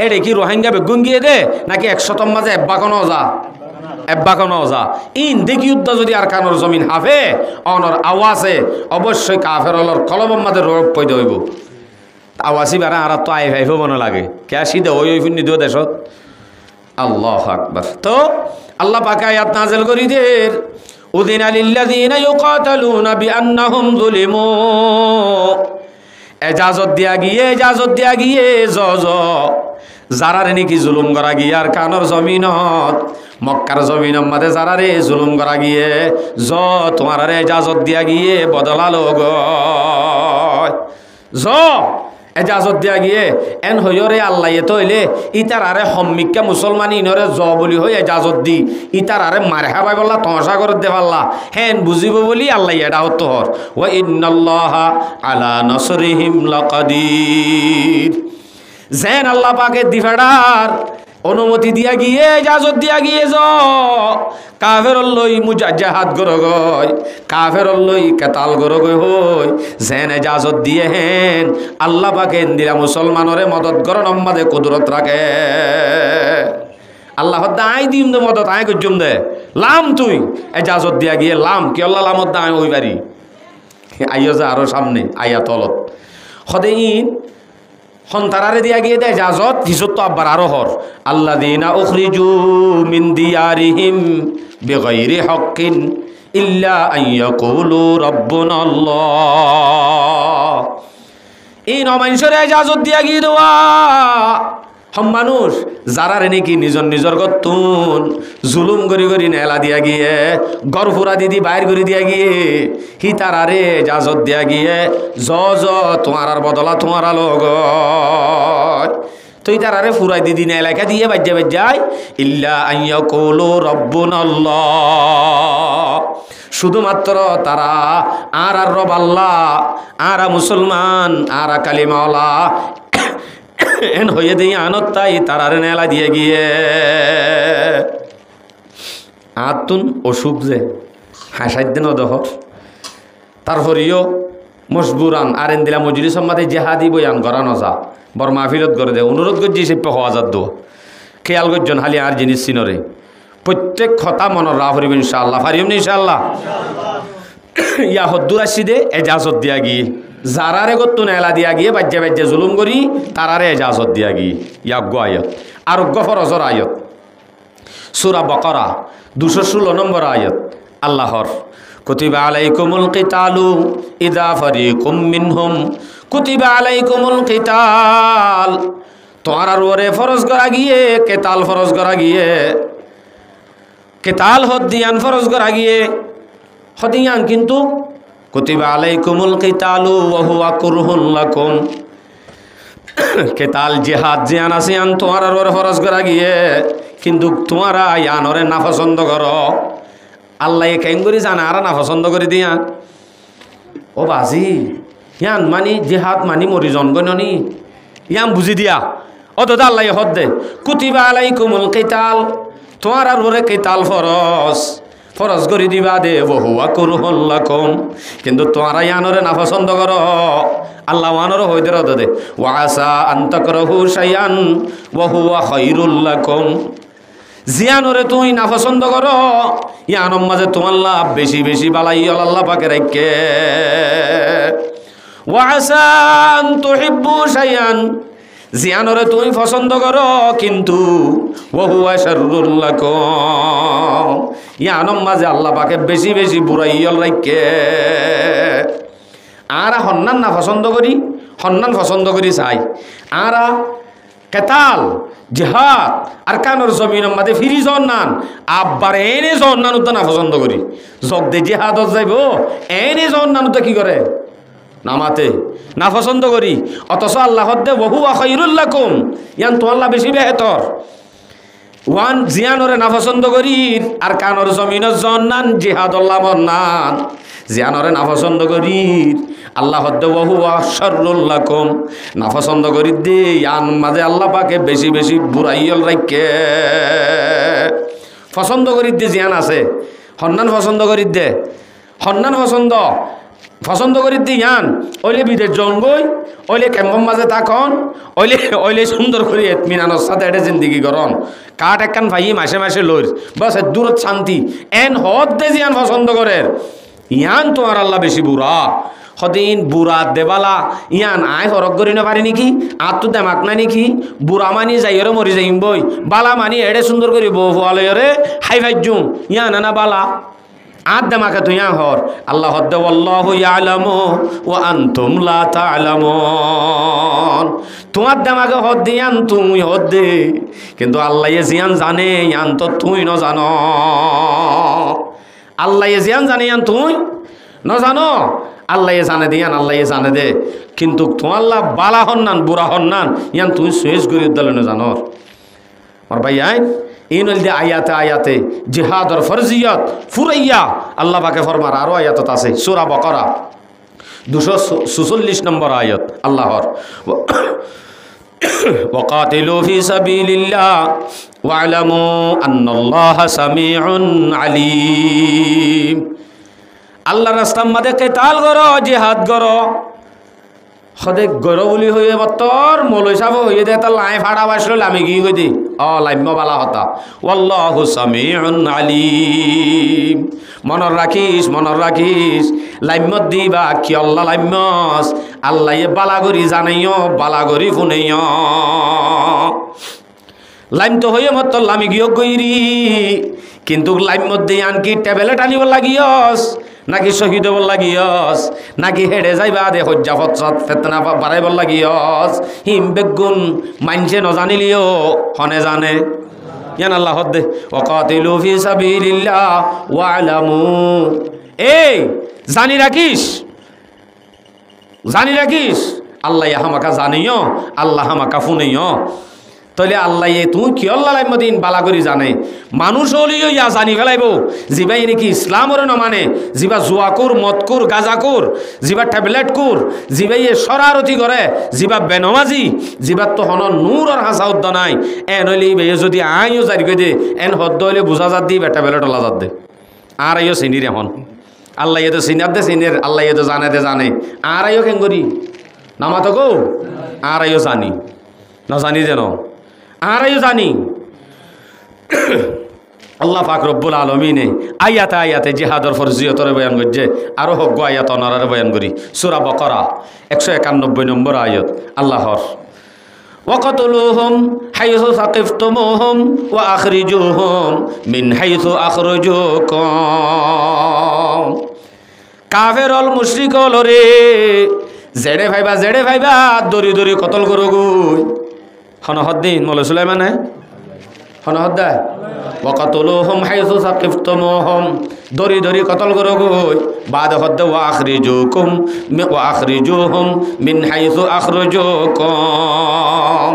এড়ে কি রোহিঙ্গা বেগুন গিয়ে দে নাকি 100 মাঝে এব্বাকনো যা ইন দেখি যুদ্ধ যদি আর কানর জমিন হাফে অনর আওয়াজে অবশ্যই কাফের অলর কলবম মাঝে রোগ পয়দা হইব। আওয়াজই বারা আর তো আই ভাইব মনে লাগে কে সিদে ওই ফিনি দিও দেশত আল্লাহ আকবার। তো আল্লাহ পাকে আয়াত নাযিল করি দের উযিনা লিল্লাযীনা ইউকাতালুনা বিআন্নাহুম যুলিমু। এজাজত দিয়া গিয়ে যারারে নাকি জুলুম করা গিয়ে আর কানর জমিনত মক্কার জমিনের মাঝে যারারে জুলুম করা গিয়ে তোমারে এজাজত দিয়া গিয়ে বদলালো গো এজাজত দিয়া গিয়ে এন হইরে আল্লাহ এ তৈলে ইতার আরে হম্মিকা মুসলমান ইনরে জ বলি হই এজাজত দি ইতার আরে মারে হাবাই বললা তমসা করে দে পাল্লা হেন বুঝিব বলি আল্লাহ এটা হতো হর ওয়া ইন্নাল্লাহা আলা নসরিহিম লাকাদির যেন আল্লাহ পাকে দিফাড়ার অনুমতি দিয়া গিয়ে ইজাজত দিয়া গিয়ে য কাফের লই মুজাহাদ গরো গয় কাফের লই কেতাল গরো গয় হই যেন ইজাজত দিয়ে হেন আল্লাহ পাকে দিলা মুসলমানরে মদত গর নম্মাদে কুদরত রাখে আল্লাহ দাই দিম দে মদত আয় গজুম দে লাম তুই ইজাজত দিয়া গিয়ে লাম কি আল্লাহ লামত দাই ওই বাড়ি আইও যা আরো সামনে আইয়া তলত হদেইন হন্তারারে দিয়া গিয়ে দেয় ইজাজত হিজত তো আব্বার আরো হর আল্লাযীনা উখরিজু মিন দিয়ারিহিম বিগাইরি হাক্কিন ইল্লা আন ইয়াকুলু রাব্বুনা আল্লাহ এই নমাইনসরে ইজাজত দিয়া গিয়ে দেওয়া হম মানুষ যারা রে নাকি নিজর নিজর গতুন জুলুম করি করি নেলা দিয়া গিয়ে গরফুরা দিদি বাইর করে দিয়া গিয়ে হি তারারে ইজাজত দিয়া গিয়ে জ তোমার আর বদলা তোমার লোক তুই তারারে ফুরাই দিদি নেলাকা দিয়ে বাজ্যা বাজ্যায় ইল্লা আন ইয়াকুলু রাব্বুনা আল্লাহ শুধুমাত্র তারা আর রব আল্লাহ আর মুসলমান আর কালিমাওয়ালা এন হয়ে দিয়ে আনত তাই তারারে নেলা দিয়ে গিয়ে আতুন অসুখ যে হাসাই দিন দহ তারপরেও মজবুরান আর এন দিলা মজুরি সম্মাদে জেহাদি বয়ান করা নজা বর মাহফিলত করে দে অনুরোধ করছি সে হওয়া যাত দো খেয়াল করছেন হালি আর জিনিস চিনরে প্রত্যেক কথা মনের রাহ হরিব ইনশাআল্লাহ ফারিম নি ইনশাআল্লাহ ইয়া হদ্দুর আসি দে এজাজত দিয়া গিয়ে যারারে গত্তু নেলা দিয়া গিয়ে বাজ্যা বাজ্যা জুলুম করি তারারে এজাজত দিয়া গিয়ে ইয়াজ্ঞ আয়ত আরোগ্য ফরজর আয়ত সূরা বাকারা 216 নম্বর আয়ত আল্লাহর কুতিবা আলাইকুমুল কিতালু ইযা ফারিকুম মিনহুম কুতিবা আলাইকুমুল কিতাল তোমার ওরে ফরজ করা গিয়ে কেতাল ফরজ করা গিয়ে কেতাল হদ্দিয়ান ফরজ করা গিয়ে হদিয়ান কিন্তু কুতিবা আলাইকুমুল কিতালু ওয়া হুয়া কুরহুল লাকুম কেতাল জিহাদ জিয়ান আছে আন তোমার ওরে ফরজ করা গিয়ে কিন্তু তোমারা ইয়ানরে না পছন্দ করো আল্লাহ কেন করি জানা আর না পছন্দ করে দিয়া ও বাজি ইয়ান মানি জিহাদ মানি মরি জনগণনি ইয়াম বুঝি দিয়া ও দাদা আল্লাহ হদ দে কুতিবা আলাইকুমুল কিতাল তোমার ওরে কিতাল ফরজ ফরজ করে দিবা দে বহুয়া কুরহুল লাকুম কিন্তু তোমরা ইয়ানরে না পছন্দ করো আল্লাহ ওয়ানর হইতে রদ দে ওয়া আসা আন তাকরাহু শাইআন ওয়া হুয়া খায়রুল লাকুম জিয়ানরে তুই না পছন্দ করো ইয়ানর মাঝে তোমার লাভ বেশি বেশি বালাই আল্লাহ পাকে রাখে ওয়া আসা আন তুহিব্বু শাইআন জিয়ানরে তুই পছন্দ করো কিন্তু ওহুয়া শাররুল লাকুম ইয়ানম মাঝে আল্লাহ পাকে বেশি বেশি বুড়াইয়ল রাখে আরা হন্নান না পছন্দ করি হন্নান পছন্দ করি চাই আরা কেতাল জিহাদ আর কানোর জমিন মাঝে ফিরি জন্নান আব্বার এনে জন্নান না পছন্দ করি জগ দে জিহাদত যাইব এনে জন্নান কি করে নামাতে না পছন্দ করি অথচ আল্লাহ দে বহু খায়রুল লাকুম ইয়ান তো আল্লাহ বেশি বেহতর ওয়ান জিয়ানরে না পছন্দ করি আর কানোর জমিনের জন্নান জিহাদ আল্লাহ মন্নান জিয়ানরে না পছন্দ করি আল্লাহ দে বহু শাররুল লাকুম না পছন্দ করি দে ইয়ান মাঝে আল্লাহ পাকে বেশি বেশি বুড়াইয়ল রাখে পছন্দ করি দে জিয়ান আছে হন্নান পছন্দ করি দে হন্নান পছন্দ করি দিয়ান ওইলে বিদেশ জঙ্গই ওইলে কেমন মাঝে থাকন ওইলে সুন্দর করে এতমিনানোর সাথে এটা জিন্দিগি করন কাঠ একখান ভাই মাসে মাসে লইর বাস দূরত শান্তি এন হদ দে জিয়ান পছন্দ করে ইয়ান তোমার আল্লাহ বেশি বুড়া সদিন বুড়া দেবালা ইয়ান আয় হরক করি না পারি নাকি আর তো দেমাক নাই নাকি বুড়া মানি যাইরে মরি যাইম বই বালা মানি এড়ে সুন্দর করি বউ ফোয়ালয়রে হাই ভাইজুম ইয়ান না বালা আর দেমাকে তুই হর আল্লাহ হদ্দে আল্লাহু ইয়ালামু ওয়া আনতুম লা তা'লামুন তোমার দেমাকে হদ দিয়ান তুমি হদ দে কিন্তু আল্লাহ জিয়ান জানে ইয়ান তো তুই ন জানো আল্লাহ জিয়ান জানে ইয়ান তুই ন জানো আল্লাহ জানে দিয়ান আল্লাহ জানে দে কিন্তু তোমাল্লা বালা হন্নান বুড়া হন্নান ইয়ান তুই সুয়েজ গরি দলনে জানর আর ভাই আইন ইন হল আয়াতে আয়াতে জিহাদর ফরজিয়ত ফুরাইয়া আল্লাহ পাকে ফরমার আরো আয়াতত আছে সূরা বাকারা 246 নম্বর আয়াত আল্লাহর ওয়াকাতিলু ফি সাবিলিল্লাহ ওয়া'লামু আন্নাল্লাহা সামিউন আলীম। আল্লাহর রাস্তার মধ্যে কিতাল করো জিহাদ করো সদে গর বলি হয়ে বতর মৌলই সাহেব হয়ে দে তার লাই ফাড়া বাসল আমি কি কই দি লাম্য বালা হতা ওয়াল্লাহু সামিউন আলীম। মনৰ রাখিস লাম্যত দিবা কি আল্লাহ লাম্যস আল্লাহ বালা করি জানাইও বালা করি শুনাইও লাইম তো হয়ে মত লামি গিয়ে গইরি কিন্তু লাইমত দিয়ে আনকি ট্যাবলেট আনিব লাগিয়স নাকি শহীদ হব লাগিয়স নাকি হেডে যাইবা দে হজ্জা ফৎসত ফেতনা বাড়াইব লাগিয়স হিম বেগুন মানছে নজানিলিও হনে জানে ইয়ান আল্লাহ দে ওয়াকাতিলু ফি সাবিলিল্লাহ ওয়া'লামু এই জানি রাখিস আল্লাহ হামাকা জানিও আল্লাহ হামাকা ফুনিও তাহলে আল্লাহ তুই কি আল্লাহ লাইমদিন বালা করি জানে মানুষ হলিও ইয়া জানি ফেলাইব জিবা নাকি ইসলামর ন মানে জিবা জুয়াকুর মদকুর গাজাকুর জিবা ট্যাবলেটকুর জিবা শরারতি করে জিবা বেনমাজি জিবা তো হন নূরর হাসা উদ্দ নাই এন হলি যদি আইও জারি করে দে এন হদ্দ হলে বুঝা যাত দি ট্যাবলেট ওলা যাত দে আর আইও চিনির এখন আল্লাহ তো চিনার দে চিনের আল্লাহ তো জানে আর আইও কেন করি নামাতো গো আর আইও জানি না জানি যেন আর জানি আল্লাহ পাক রব্বুল আলমিনে আয়াতে জিহাদর ফরজিয়তরে বয়ান করছে আরো হোক আয়াত অনারে বয়ান করি সূরা বাকারা 191 নম্বর আয়াত আল্লাহর ওয়াকাতুলুহুম হাইসু সাকিফতুমুহুম ওয়া আখরিজুহুম মিন হাইসু আখরাজুকুম। কাফেরল মুশরিকল রে জেড়ে ভাইবা দরি কতল করো গই হনহদ্দিন মৌলা সুলাইমানে হনহদ্দা ওয়াকাতুলুহুম হাইসু সাকিফতুমুহুম দরি কতল করো গই বাদ হদ্দা ওয়া আখরিজুহুম মিন হাইসু আখরাজুকুম।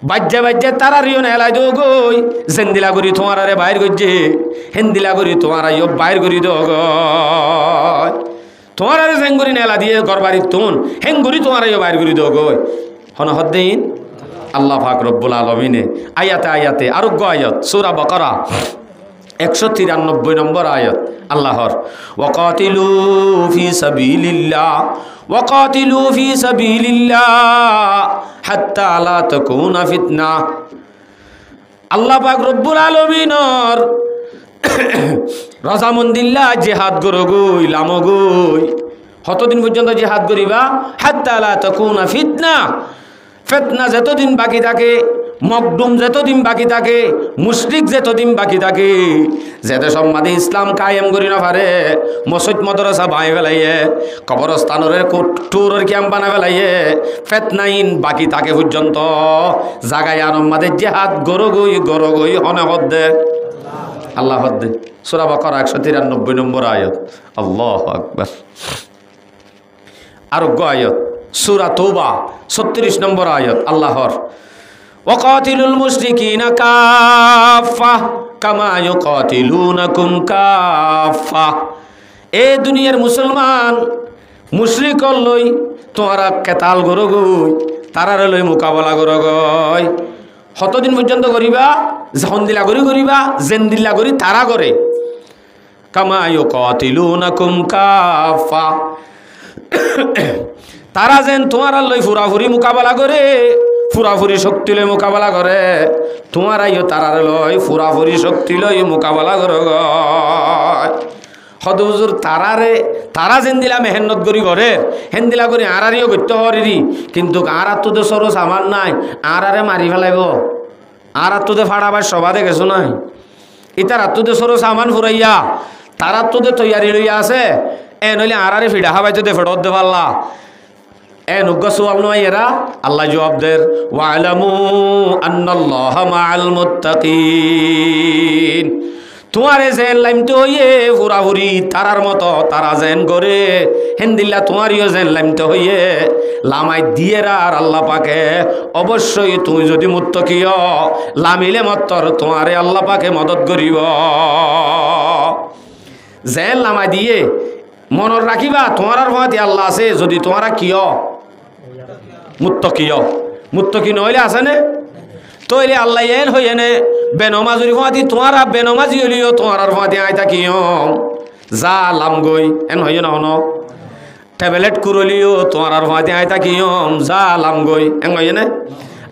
বাজ্যে তারারিও নেলাই দো গই জেন্দিলা করি তোমারে বাইর গজ্জে হেন্দিলা করি তোমার আইও বাইর করি দো গই তোমারে জেঙ্গুরি নেলা দিয়ে ঘরবাড়ি তুন হেঙ্গুরি তোমার আইও বাইর করি দো গই হনহদ্দিন আল্লাহ পাক রব্বুল আলামিনে আয়াতে আরোগ্য আয়াত সূরা বাকারা 193 নম্বর আয়াত আল্লাহর ওয়াকাতিলু ফি সাবিলিল্লাহ হাত্তা লা তাকুনা ফিতনা। আল্লাহ পাক রব্বুল আলামিনের রাজামন্দিল্লাহ জিহাদ গরগই লামগই কতদিন পর্যন্ত জিহাদ করিবা হাত্তা লা তাকুনা ফিতনা যতদিন বাকি থাকে মকদুম যতদিন বাকি থাকে মুশরিক যতদিন বাকি থাকে যেতে সম্মাদে ইসলাম কায়েম করি না পারে মসজিদ মাদ্রাসা বাই ফেলাইয়ে কবরস্থানের টুরের ক্যাম্প বানা ফেলাইয়ে ফেতনাইন বাকি থাকে পর্যন্ত জাগায় আনম্মাদের জিহাদ গরগই হনে হদ্দে আল্লাহ হদ্দে সূরা বাকারা 193 নম্বর আয়াত আল্লাহু আকবার। আরোগ্য আয়াত সূরা তওবা 36 নম্বর আয়াত আল্লাহর ওয়াকাতিলুল মুশরিকিনা কাফা কামা ইউকাতিলুনাকুম কাফা। এ দুনিয়ার মুসলমান মুশরিকল লই তোমরা কেতাল গরগই তারারে লই মোকাবেলা গরগই কতদিন পর্যন্ত করিবা জহন্দিলা করিবা জেন্দিল্লা করি তারা করে কামা ইউকাতিলুনাকুম কাফা তারা যেন তোমার লই ফুরাফুরি মোকাবেলা করে ফুরাফুরি শক্তি লই মোকাবেলা করে তোমার আইও তারার লই ফুরাফুরি শক্তি লই মোকাবেলা করে হদুজুর তারা যেন দিলা মেহনত করি করে হেন্দিলা করি আরারিও করতে হরি কিন্তু আর তো সরস আমার নাই আরে মারি ফেলাইব আর তো ফাড়াবার সবাদে গেছো নাই ইতার তো সরস সামান ফুরাইয়া তারা তো তৈয়ারি লইয়া আছে এ নইলে আরে ফিডা হাবাইতে ফেরত দে পাল্লা এ নুগ্গ সোয়াল নয় এরা আল্লাহ জবাব দের ওয়া'লামু আন্নাল্লাহা মা'আল মুত্তাকিন। তোমারে যেন লাইমতে হইয়ে ফুরাফুরি তারার মতো তারা যেন করে হেন্দিল্লা তোমারিও যেন লাইমতে হইয়ে লামাই দিয়ে আর আল্লাহ পাকে অবশ্যই তুমি যদি মুত্তকিও লামিলে মত্তর তোমারে আল্লাহ পাকে মদত করিব যেন লামাই দিয়ে মনত রাখিবা তোমার ভয়তে আল্লাহ আছে যদি তোমারা কিয় মুত্তকি নহলে আছে নে তইলে আল্লাহ এন হইয়ে নে বেনমাজুরি ভয়াতি তোমারা বেনমাজি হলিও তোমার ভয়াতি আইতা কিয়ম যা লাম গই এন হইয়ে না হন ট্যাবলেট কুরলিও তোমার ভয়াতি আইতা কিয়ম যা লাম গই এন হইয়ে নে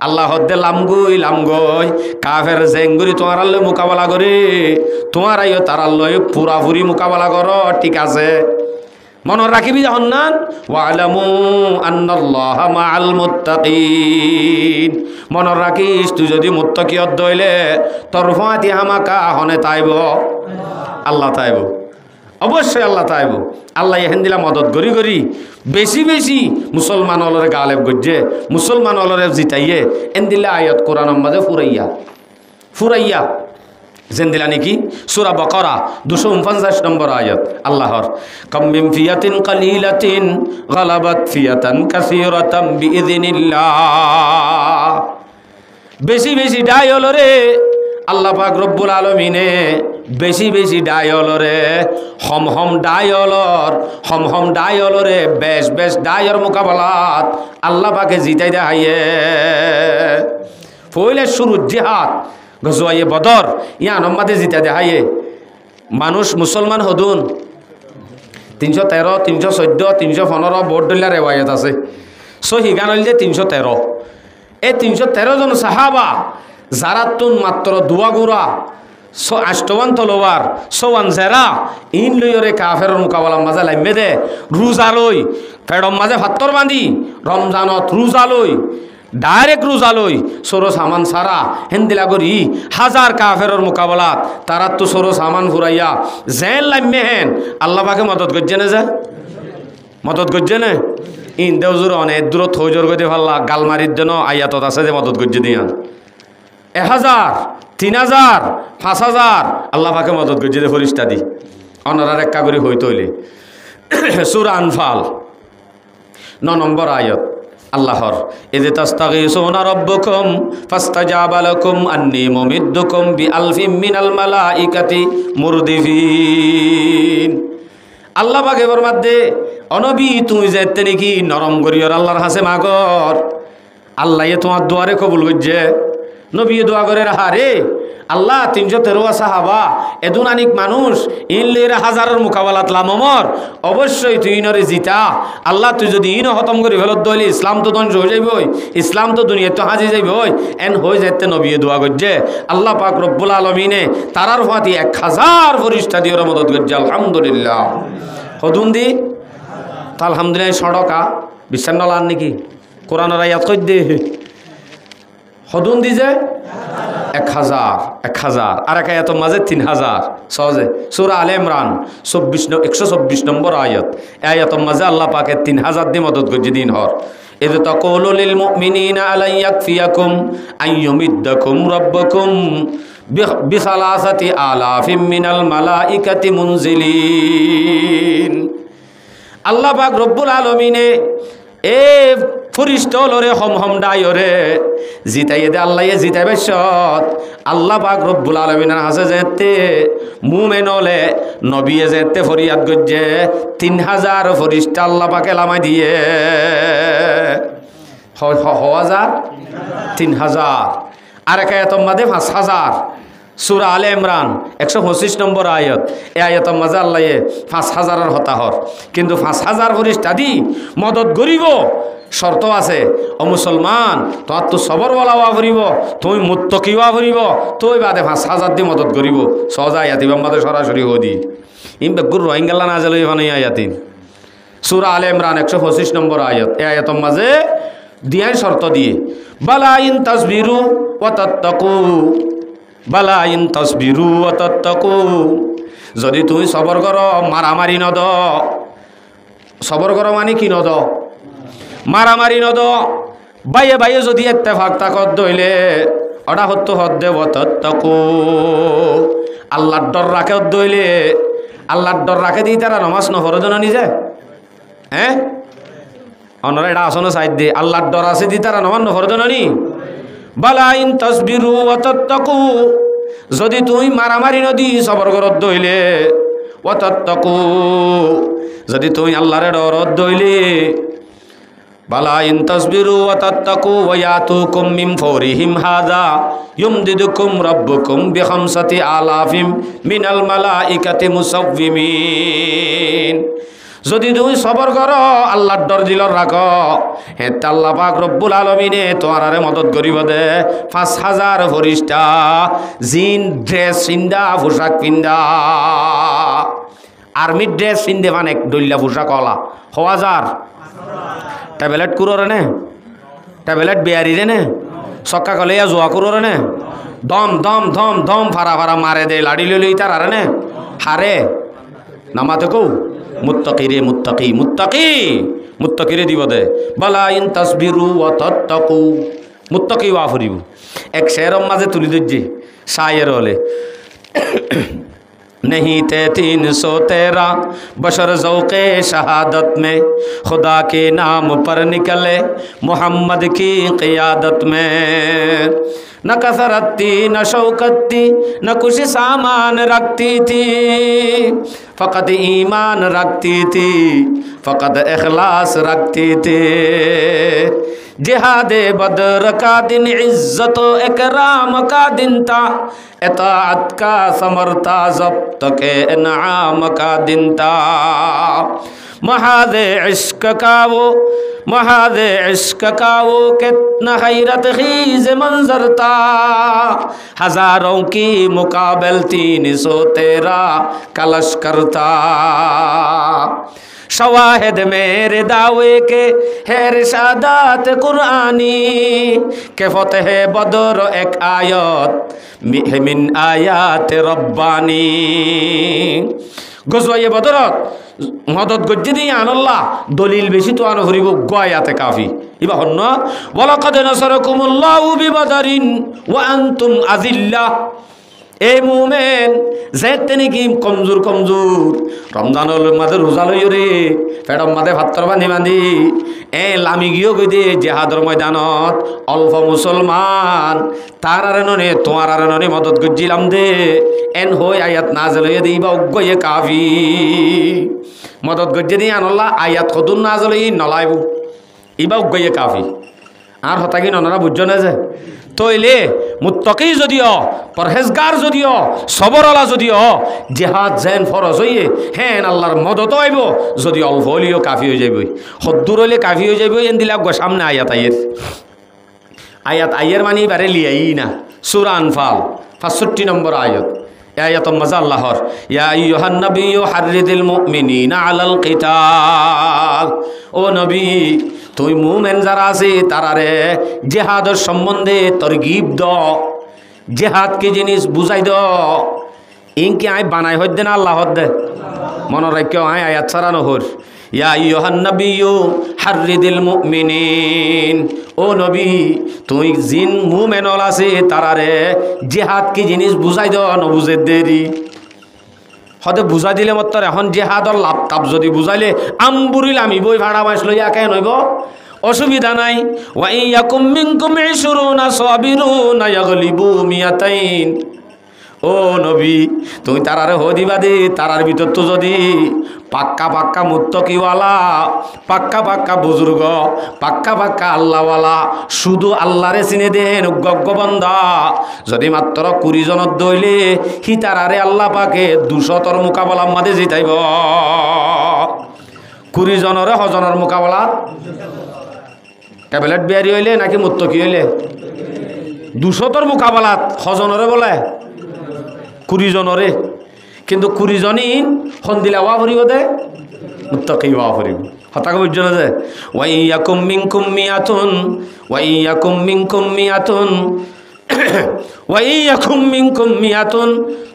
আল্লাহ হদ্দে লাম গই কাফের জেঙ্গুরি তোমার আল্লে মোকাবেলা করে তোমার আইও তার আল্লাহ পুরাপুরি মোকাবেলা করো ঠিক আছে মনে রাখিবি হন্নান ওয়ালামু আন্নাল্লাহা মাআল মুত্তাকিন মনে রাখিস তুই যদি মুত্তাকিয়ত দইলে তোর ফাতি হামাকা হনে তাইব আল্লাহ তাইব অবশ্যই আল্লাহ তাইব আল্লাহ এহেন মদত গরি বেশি বেশি মুসলমান হলরে গালেব গজ্জে মুসলমান হলরে জিতাইয়ে এন দিলে আয়াত কোরআন মাঝে ফুরাইয়া যেন দিলা নাকি সূরা বাকারা 249 নম্বর আয়াত আল্লাহর কাম মিন ফিয়াতিন কালিলাতিন গালাবাত ফিয়াতান কাসীরাতাম বিইذনিল্লাহ বেশি বেশি ডাই হলো রে আল্লাহ পাক রব্বুল আলামিনে বেশি বেশি ডাই হলো রে হম ডাই হলো রে বেশ ডাইয়ের মোকাবেলাত আল্লাহ পাকে জিতাই দেখাইয়ে পয়লে শুরু জিহাদ গজওয়ায়ে বদর ইয়া নম্মাদে জিতা দেখাইয়ে মানুষ মুসলমান হদুন 313 314 315 বোর্ড ডলার রেওয়ায়ত আছে সহিগান হইল যে 313 এই 313 জন সাহাবা যারা তুন মাত্র দুয়াগুড়া আষ্টবান তলোয়ার সোয়ান জেরা ইন লইরে কাফের মোকাবেলা মাঝে লাইমে দে রোজা লই ফেডম মাঝে ভাত্তর বান্ধি রমজানত রোজা লই ডাইরেক্ট রোজা লই সরো সামান সারা হেন্দিলা করি হাজার কাফের মোকাবেলাত তারা তো সরো সামান ফুরাইয়া জেন লাইমে হেন আল্লাহ পাকে মদত করছে না যে মদত করছে না ইন দেউজুর অনেক দূর থৈজোর গতি ভাল্লা গালমারির জন্য আয়াতত আছে যে মদত করছে দিয়ান 1000 3000 5000 আল্লাহ পাকে মদত করছে দে ফরিস্তা দি অনারার একা করে হইতে হইলে সূরা আনফাল 9 নম্বর আয়াত আল্লাহর ইয তাস্তাগীসুনা রাব্বাকুম ফাস্তাজাবা লাকুম আন্নী মুমিদ্দুকুম বিআলফিম মিনাল মালাইকাতি মুরদিফিন আল্লাহ পাকে ফরমাতে অনবী তুমি যেতে নাকি নরম করিয়র আল্লাহর হাসে মাগর আল্লাহ তোমার দুয়ারে কবুল করছে নবী দোয়া করে রাহা রে আল্লাহ 313 সাহাবা এদুনানিক মানুষ ইনলের হাজারের মোকাবেলাত লামমর অবশ্যই তুই ইনরে জিতা আল্লাহ তুই যদি ইন খতম করে ফেলত দইলে ইসলাম তো ধ্বংস হয়ে যাইবই ইসলাম তো দুনিয়া তো হাজি যাইবই এন হয়ে যাইতে নবী দোয়া করছে আল্লাহ পাক রব্বুল আলামিনে তারার ফাতি 1000 ফেরেশতা দিয়ে মদত করছে আলহামদুলিল্লাহ হদুন দি তা আলহামদুলিল্লাহ সড়কা বিশ্বান্নলা নাকি কোরআনের আয়াত কই দে হদুন দি যে 1000 আর এক আয়াতের মাঝে 3000 সহজে সূরা আলে ইমরান 124 নম্বর আয়াত এই আয়াতের মাঝে আল্লাহ পাকে 3000 দিয়ে মদত করছে দিন হর ইয তাকুলু লিল মুমিনিনা আলা ইয়াকফিয়াকুম আইয়ুমিদ্দাকুম রাব্বুকুম বিসালাসাতি আলাফিম মিনাল মালাইকাতি মুনজিলিন আল্লাহ পাক রব্বুল আলামিনে এ ফরিস্টলরে হম ডাইরে জিতাইয়ে দে আল্লাহ জিতাইবে সৎ আল্লাহ পাক রব্বুল আলামিনের হাসে যেতে মুমেন হলে নবিয়ে যেতে ফরিয়াদ গজ্জে 3000 ফরিস্তা আল্লাহ পাকে লামাই দিয়ে হওয়া যা 3000 আর এক আয়াতের মধ্যে 5000 সূরা আলে ইমরান 125 নম্বর আয়াত এই আয়াতের মাঝে আল্লাহ 5000 হতাহর কিন্তু 5000 ফরিস্তা দি মদত করিব শর্ত আছে ও মুসলমান তোর তো সবর বলা হওয়া ফুরিব তুমি মুত্তকি হওয়া ফুরিব তুই বাদে 5000 দিয়ে মদত করিব সহজ আয়াতি বাম্মাদের সরাসরি হদি ইমবে গুর রোহিঙ্গাল্লা না জালো এখানে আয়াতি সূরা আলে ইমরান 125 নম্বর আয়াত এই আয়াতের মাঝে দিয়াই শর্ত দিয়ে বালা ইন তাসবিরু ওয়া তাত্তাকু বালা ইন তাসবিরু ওয়া তাত্তাকু যদি তুমি সবর করো মারামারি নদ সবর করো মানে কি নদ মারামারি নদ বাইয়ে বাইয়ে যদি ইত্তেফাক তাকত দইলে ওটা হত্য হদ্দে ওয়া তাত্তাকু আল্লাহর ডর রাখে দইলে আল্লাহর ডর রাখে দিই তারা নমাজ নফর জন নিজে হ্যাঁ অনরা এটা আসনো সাইড দিয়ে আল্লাহর ডর আছে দি তারা নমান নফর জন নি বালা ইন তাসবিরু ওয়া তাত্তাকু যদি তুই মারামারি নদী সবর করত দইলে ওয়া তাত্তাকু যদি তুই আল্লাহর ডর দইলে বালা ইন তাসবিরু ওয়া তাত্তাকু ওয়া ইয়াতুকুম মিন ফাওরিহিম হাযা ইউমদিদুকুম রাব্বুকুম বিখামসাতি আলাফিম মিনাল মালাইকাতি মুসাওবিমিন যদি তুমি সবর করো আল্লাহর ডর দিলর রাখো হে আল্লাহ পাক রব্বুল আলামিনে তোমারে মদত করিব দে 5000 ফেরেশতা জিন ড্রেস পিন্দা পোশাক পিন্দা আর্মি ড্রেস পিন্দে মানে দইলা পোশাক কলা 1000 ট্যাবলেট কুরোরে নে ট্যাবলেট বিয়ারি রে নে সক্কা কলেয়া জোয়া কুরোরে নে দম দম দম দম ফারা ফারা মারে দে লাড়ি লই তার আরে নে হারে নামাতে কও মুত্তাকি রে মুত্তাকি মুত্তাকি মুত্তাকি রে দিব দে বালা ইন তাসবিরু ওয়া তাত্তাকু মুত্তাকি ওয়া ফরিব এক শেরম মাঝে তুলি দজ্জি শায়ের হলে नहीं थे 313 बशर ज़ौक़े शहादत में खुदा के नाम पर निकले मोहम्मद की क़ियादत में न कसरत थी न शौकत थी न कुछ सामान रखती थी फ़कत ईमान रखती थी फ़कत इखलास रखती थी जिहाद बदर का दिन इज्जत इकराम का दिन था इताअत का समर था ज़ब्त के इनाम का दिन था महाद इश्क का वो कितना हैरत खीज मंजर था हजारों की मुकाबल 313 का लश्कर था शवाहिद मेरे दावे के है इरशादात कुरानी के फतेह बदर एक आयत मिन आयात रब्बानी গজওয়ায়ে বদরত মদত গজ্জি দিয়ে আনাল্লাহ দলিল বেশি তো আনো হরিব গয়াতে কাফি ইবা হন্ন ওয়ালাকাদ নাসারাকুমুল্লাহু বিবাদারিন ওয়া আনতুম আযিল্লাহ এ মুমিন যেতেনি কি কমজোর কমজোর রমজানুল মাদে রোজা লই রে ফেডম মাদে ভাতর বান্ধি বান্ধি এ লামি গিয়ে গই দে জিহাদর ময়দানত অল্প মুসলমান তার আর ননে তোমার আর ননে মদত গজ্জিলাম দে এন হই আয়াত নাযিল হই দিবা অজ্ঞয়ে কাফি মদত গজ্জি দি আনাল্লাহ আয়াত কদুন নাযিল হই নলাইবু ইবা অজ্ঞয়ে কাফি আর হতাকি ননরা বুঝছো না যে তইলে মুত্তাকি যদিও পরহেজগার যদিও সবরওয়ালা যদিও জিহাদ যেন ফরজ হইয়ে হেন আল্লাহর মদত আইব যদি অল্প হইলেও কাফি হয়ে যাইব হদ্দুর হইলে কাফি হয়ে যাইব এন দিলা সামনে আয়াত আয়ের মানে বারে লিয়াই না সূরা আনফাল 65 নম্বর আয়াত আয়াত মজা আল্লাহর ইয়া আইয়ুহান নাবিয়্যু হাররিদিল মুমিনিনা আলাল কিতাল ও নবী তুই মুমিন যারা আছে তারারে জিহাদের সম্বন্ধে তরগিব দ জিহাদ কি জিনিস বুঝাই দ ইনকি আই বানাই হদ্দে না আল্লাহ হদ্দে মনে রাখিও আই আয়াত ছাড়া নহর ইয়া আইয়ুহান নাবিয়্যু হাররিদিল মুমিনিন ও নবী তুই জিন মুমিনল আছে তারারে জিহাদ কি জিনিস বুঝাই দ নবুঝে দেরি হতে বুঝাই দিলে মত্তর এখন জিহাদর লাভ তাপ যদি বুঝাইলে আমবুরিল আমি বই ভাড়া মাস লইয়া কেন নইব অসুবিধা নাই ওয়া ইয়াকুম মিনকুম 20 সাবিরুনা ইয়াগলিবু মিয়াতাইন ও নবী তুমি তারারে হদিবা দে তারার ভিতর তো যদি পাক্কা পাক্কা মুত্তাকিওয়ালা পাক্কা পাক্কা বুজুর্গ পাক্কা পাক্কা আল্লাহওয়ালা শুধু আল্লাহরে চিনে দেন গগ্গ বান্দা যদি মাত্র 20 জনত দইলে হি তারারে আল্লাহ পাকে 200 মোকাবেলা মাঝে জিতাইব 20 জনরে হজনের মোকাবেলা ট্যাবলেট বিয়ারি হইলে নাকি মুত্তাকি হইলে 200 মোকাবেলা হজনরে বলে 20 জনরে কিন্তু 20 জনই হন্দিলা ওয়া ভরিব দে মুত্তাকি ওয়া ভরিব হতাকে বুঝছো না যে ওয়া ইয়াকুম মিনকুম মিয়াতুন ওয়া ইয়াকুম মিনকুম মিয়াতুন ওয়া ইয়াকুম মিনকুম মিয়াতুন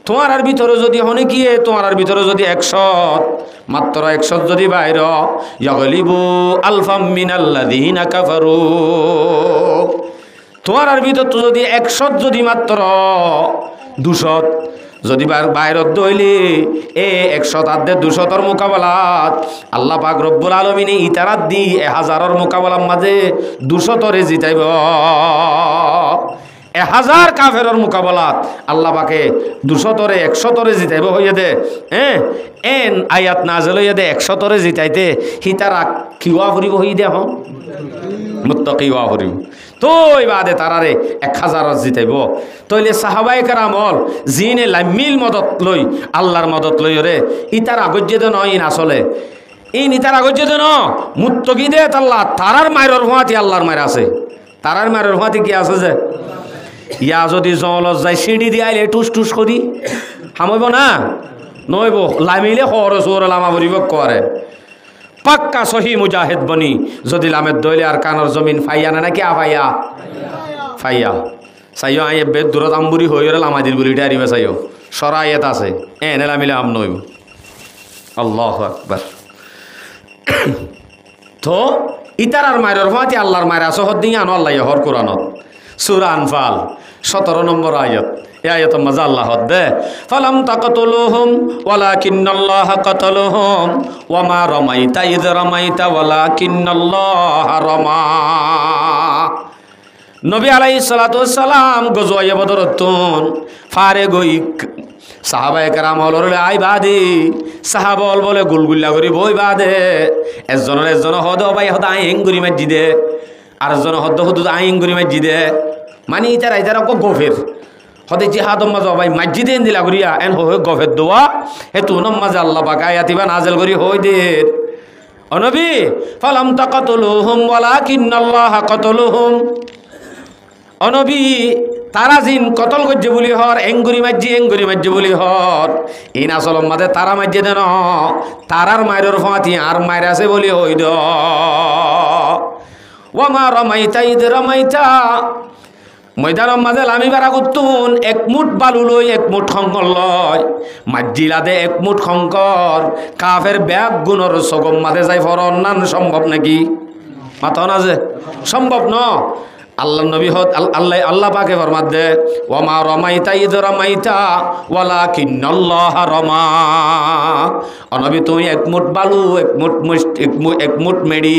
তোমার আর ভিতরে যদি হনে কি তোমার আর ভিতরে যদি 100 মাত্র 100 যদি বাইর ইয়াগলিবু আলফাম মিনাল্লাযিনা কাফারু তোমার আর ভিতর তো যদি 100 যদি মাত্র 200 যদি বাইরত দইলে 100 মোকাবেলাত আল্লাহ পাক রব্বুল আলামিন ইতারাত দি 1000 মোকাবেলার মাঝে 200 জিতাইব। 1000 কাফেরের মোকাবেলাত আল্লাহ পাকে 200 100 জিতাইব হইয়া দে। এন আয়াত নাজেল হইয়া দে 100 জিতাইতে হিতারা কিওয়া ফুরিব হই দে হন মুত্তাকি ওয়া ফুরিব। তোই বাদে তারারে 1000 জিতাইব। তইলে সাহাবায়ে কেরামল জিনে লামিল মদত লই আল্লাহর মদত লই রে ইতার আগজ্যে দেন ইন আসলে ইন ইতার আগজ্যে দেন মুত্তাকি দে আল্লাহ তারার মায়ের হুয়াতি আল্লাহর মায়ের আছে। তারার মায়ের হুয়াতি কি আছে যে ইয়া যদি জলত যাই সিঁড়ি দিয়ে আইলে টুস টুস করি হামইব না নইব লামিলে খরচ ওর লামা ভরিব করে পাক্কা সহি মুজাহিদ বনি যদি লামের দইলে আর কানর জমিন ফাইয়া না নাকি আফাইয়া ফাইয়া চাইও আই বেদ দূরত আমবুরি হয়ে লামাদির বুলিটা আরিবে চাইও সরাইয়েত আছে এনে লামিলে আম নইব। আল্লাহু আকবার। তো ইতারার মায়ের ভাতি আল্লাহর মায়ের আছে হদ দিয়ে আনো আল্লাহ হর কোরআনত সূরা আনফাল 17 নম্বর আয়াত। এই আয়াত মজা আল্লাহ দে ফালাম তাকতুলুহুম ওয়ালাকিন্নাল্লাহা কাতালুহুম ওয়া মা রামাইতা ইয রামাইতা ওয়ালাকিন্নাল্লাহা রামা। নবী আলাইহিস সালাতু ওয়াস সালাম গজওয়ে বদরতুন ফারে গই সাহাবায়ে কেরাম হলরে আই বাদে সাহাবল বলে গুলগুল্লা করি বই বাদে একজন হদ ভাই হদ আইং গুরি মাজি দে আর একজন হদ হদ আইং গুরি মাজি দে মানে ইতারা কো গফের হদে জিহাদ মাজ ভাই মাজি দেন দিলা করিয়া এন হয় গফের দোয়া হেতু নমাজ আল্লাহ পাক আয়াতিবা নাজিল করি হই দে ও নবী ফালাম তাকাতুলুহুম ওয়ালাকিন্নাল্লাহা কাতালুহুম। ও নবী তারা জিন কতল করছে বলি হর এঙ্গুরি মাজ্জি বলি হর ইন আসল মাঝে তারা মাজ্জে দেন তারার মায়ের ফাঁতি আর মায়ের আছে বলি হই দ ওয়ামা রমাইতা ইদ রমাইতা ময়দানের মাঝে লামি বারা করতুন এক মুঠ বালু লই এক মুঠ খঙ্কর লয় মাজ্জিলাদে এক মুঠ খঙ্কর কাফের ব্যাগ গুণর সগম মাঝে যাই ফর অন্যান্য সম্ভব নাকি মাথা না যে সম্ভব ন। আল্লাহ নবী হদ আল্লাহ পাকে ফরমাত দে ওয়ামা রমাইতা ইদ রমাইতা ওয়ালাকিন্নাল্লাহা রামা। অনবী তুই এক মুঠ বালু এক মুঠ মেড়ি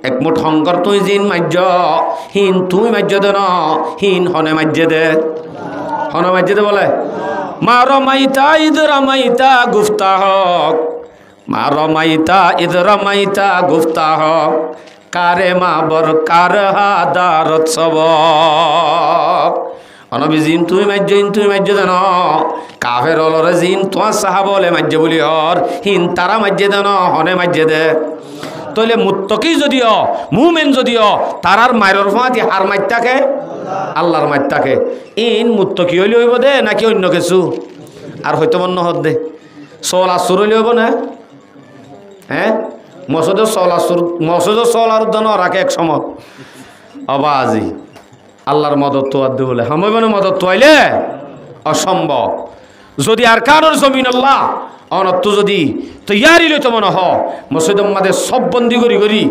এক মুঠ শঙ্কর তুই জিন মাজ্য হিন তুই মাজ্য দে ন হিন হনে মাজ্য দে হনে মাজ্য দে বলে মা রমাইতা ইদ রমাইতা গুফতা হক মা রমাইতা ইদ রমাইতা গুফতা হক কারে মা বর কার হাদারত সব অনবী জিন তুই মাজ্য দেন কাফের অলরে জিন তোমার সাহাবলে মাজ্য বলি হর হিন তারা মাজ্য দেন হনে মাজ্য দে। তইলে মুত্তাকি যদিও মুমিন যদিও তারার মায়ের ফাঁতি হার মাইতাকে আল্লাহর মাইতাকে ইন মুত্তাকি হইলে হইব দে নাকি অন্য কিছু আর হয়তো মন্য হদ দে সোল আসুর হইলে হইব না হ্যাঁ মসজিদের সল আর দন রাখে এক সময় অবাজি আল্লাহর মদত তো আর বলে হামনে মদত তো আইলে অসম্ভব। যদি আর কারোর জমিন আল্লাহ অনত্ত যদি তৈয়ারি লইতো মনে হ মসজিদ মাদে সব বন্দি করি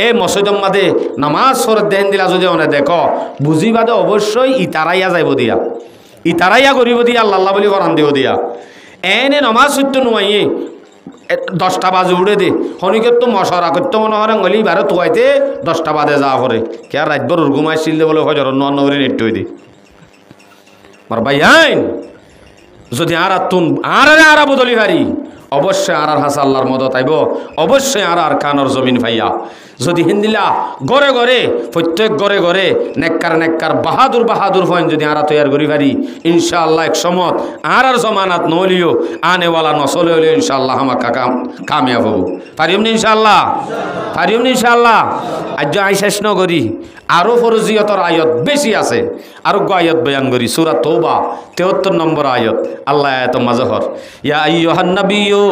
এই মসজিদ মাদে নামাজ সরে দেন দিলা যদি অনে দেখো বুঝি বাদে অবশ্যই ইতারাইয়া যাইব দিয়া ইতারাইয়া করিব দিয়া আল্লাহ বলি করান দিব দিয়া এনে নমাজ সত্য নোয়াইয়ে 10টা বাজে উড়ে দে শনিকের তো মশারা করতে মনে হয় গলি বারে তোয়াইতে 10টা বাজে যাওয়া করে কে আর রাতভর ঘুমাইছিল বলে হজর নয় করে নেট দি মার ভাই আইন যদি আর তুন আর বদলি হারি অবশ্যই আর হাসা আল্লাহর মদত আইব অবশ্যই আর কানর জমিন ভাইয়া যদি হিন্দিলা গড়ে গড়ে প্রত্যেক গড়ে নেককার বাহাদুর ফয়েন যদি আরা তৈয়ার করি পারি ইনশাআল্লাহ এক সময় আর জমানাত নলিও আনেওয়ালা নচলে হলেও ইনশাআল্লাহ আমাকে কামিয়াব হব পারিম নি ইনশাআল্লাহ আজ আই শেষ নগরী আরো ফরজিয়তর আয়ত বেশি আছে আরোগ্য আয়ত বয়ান করি সূরা তওবা 73 নম্বর আয়ত আল্লাহ আয়াত মাজহর ইয়া আইয়ুহান নাবিয়্যু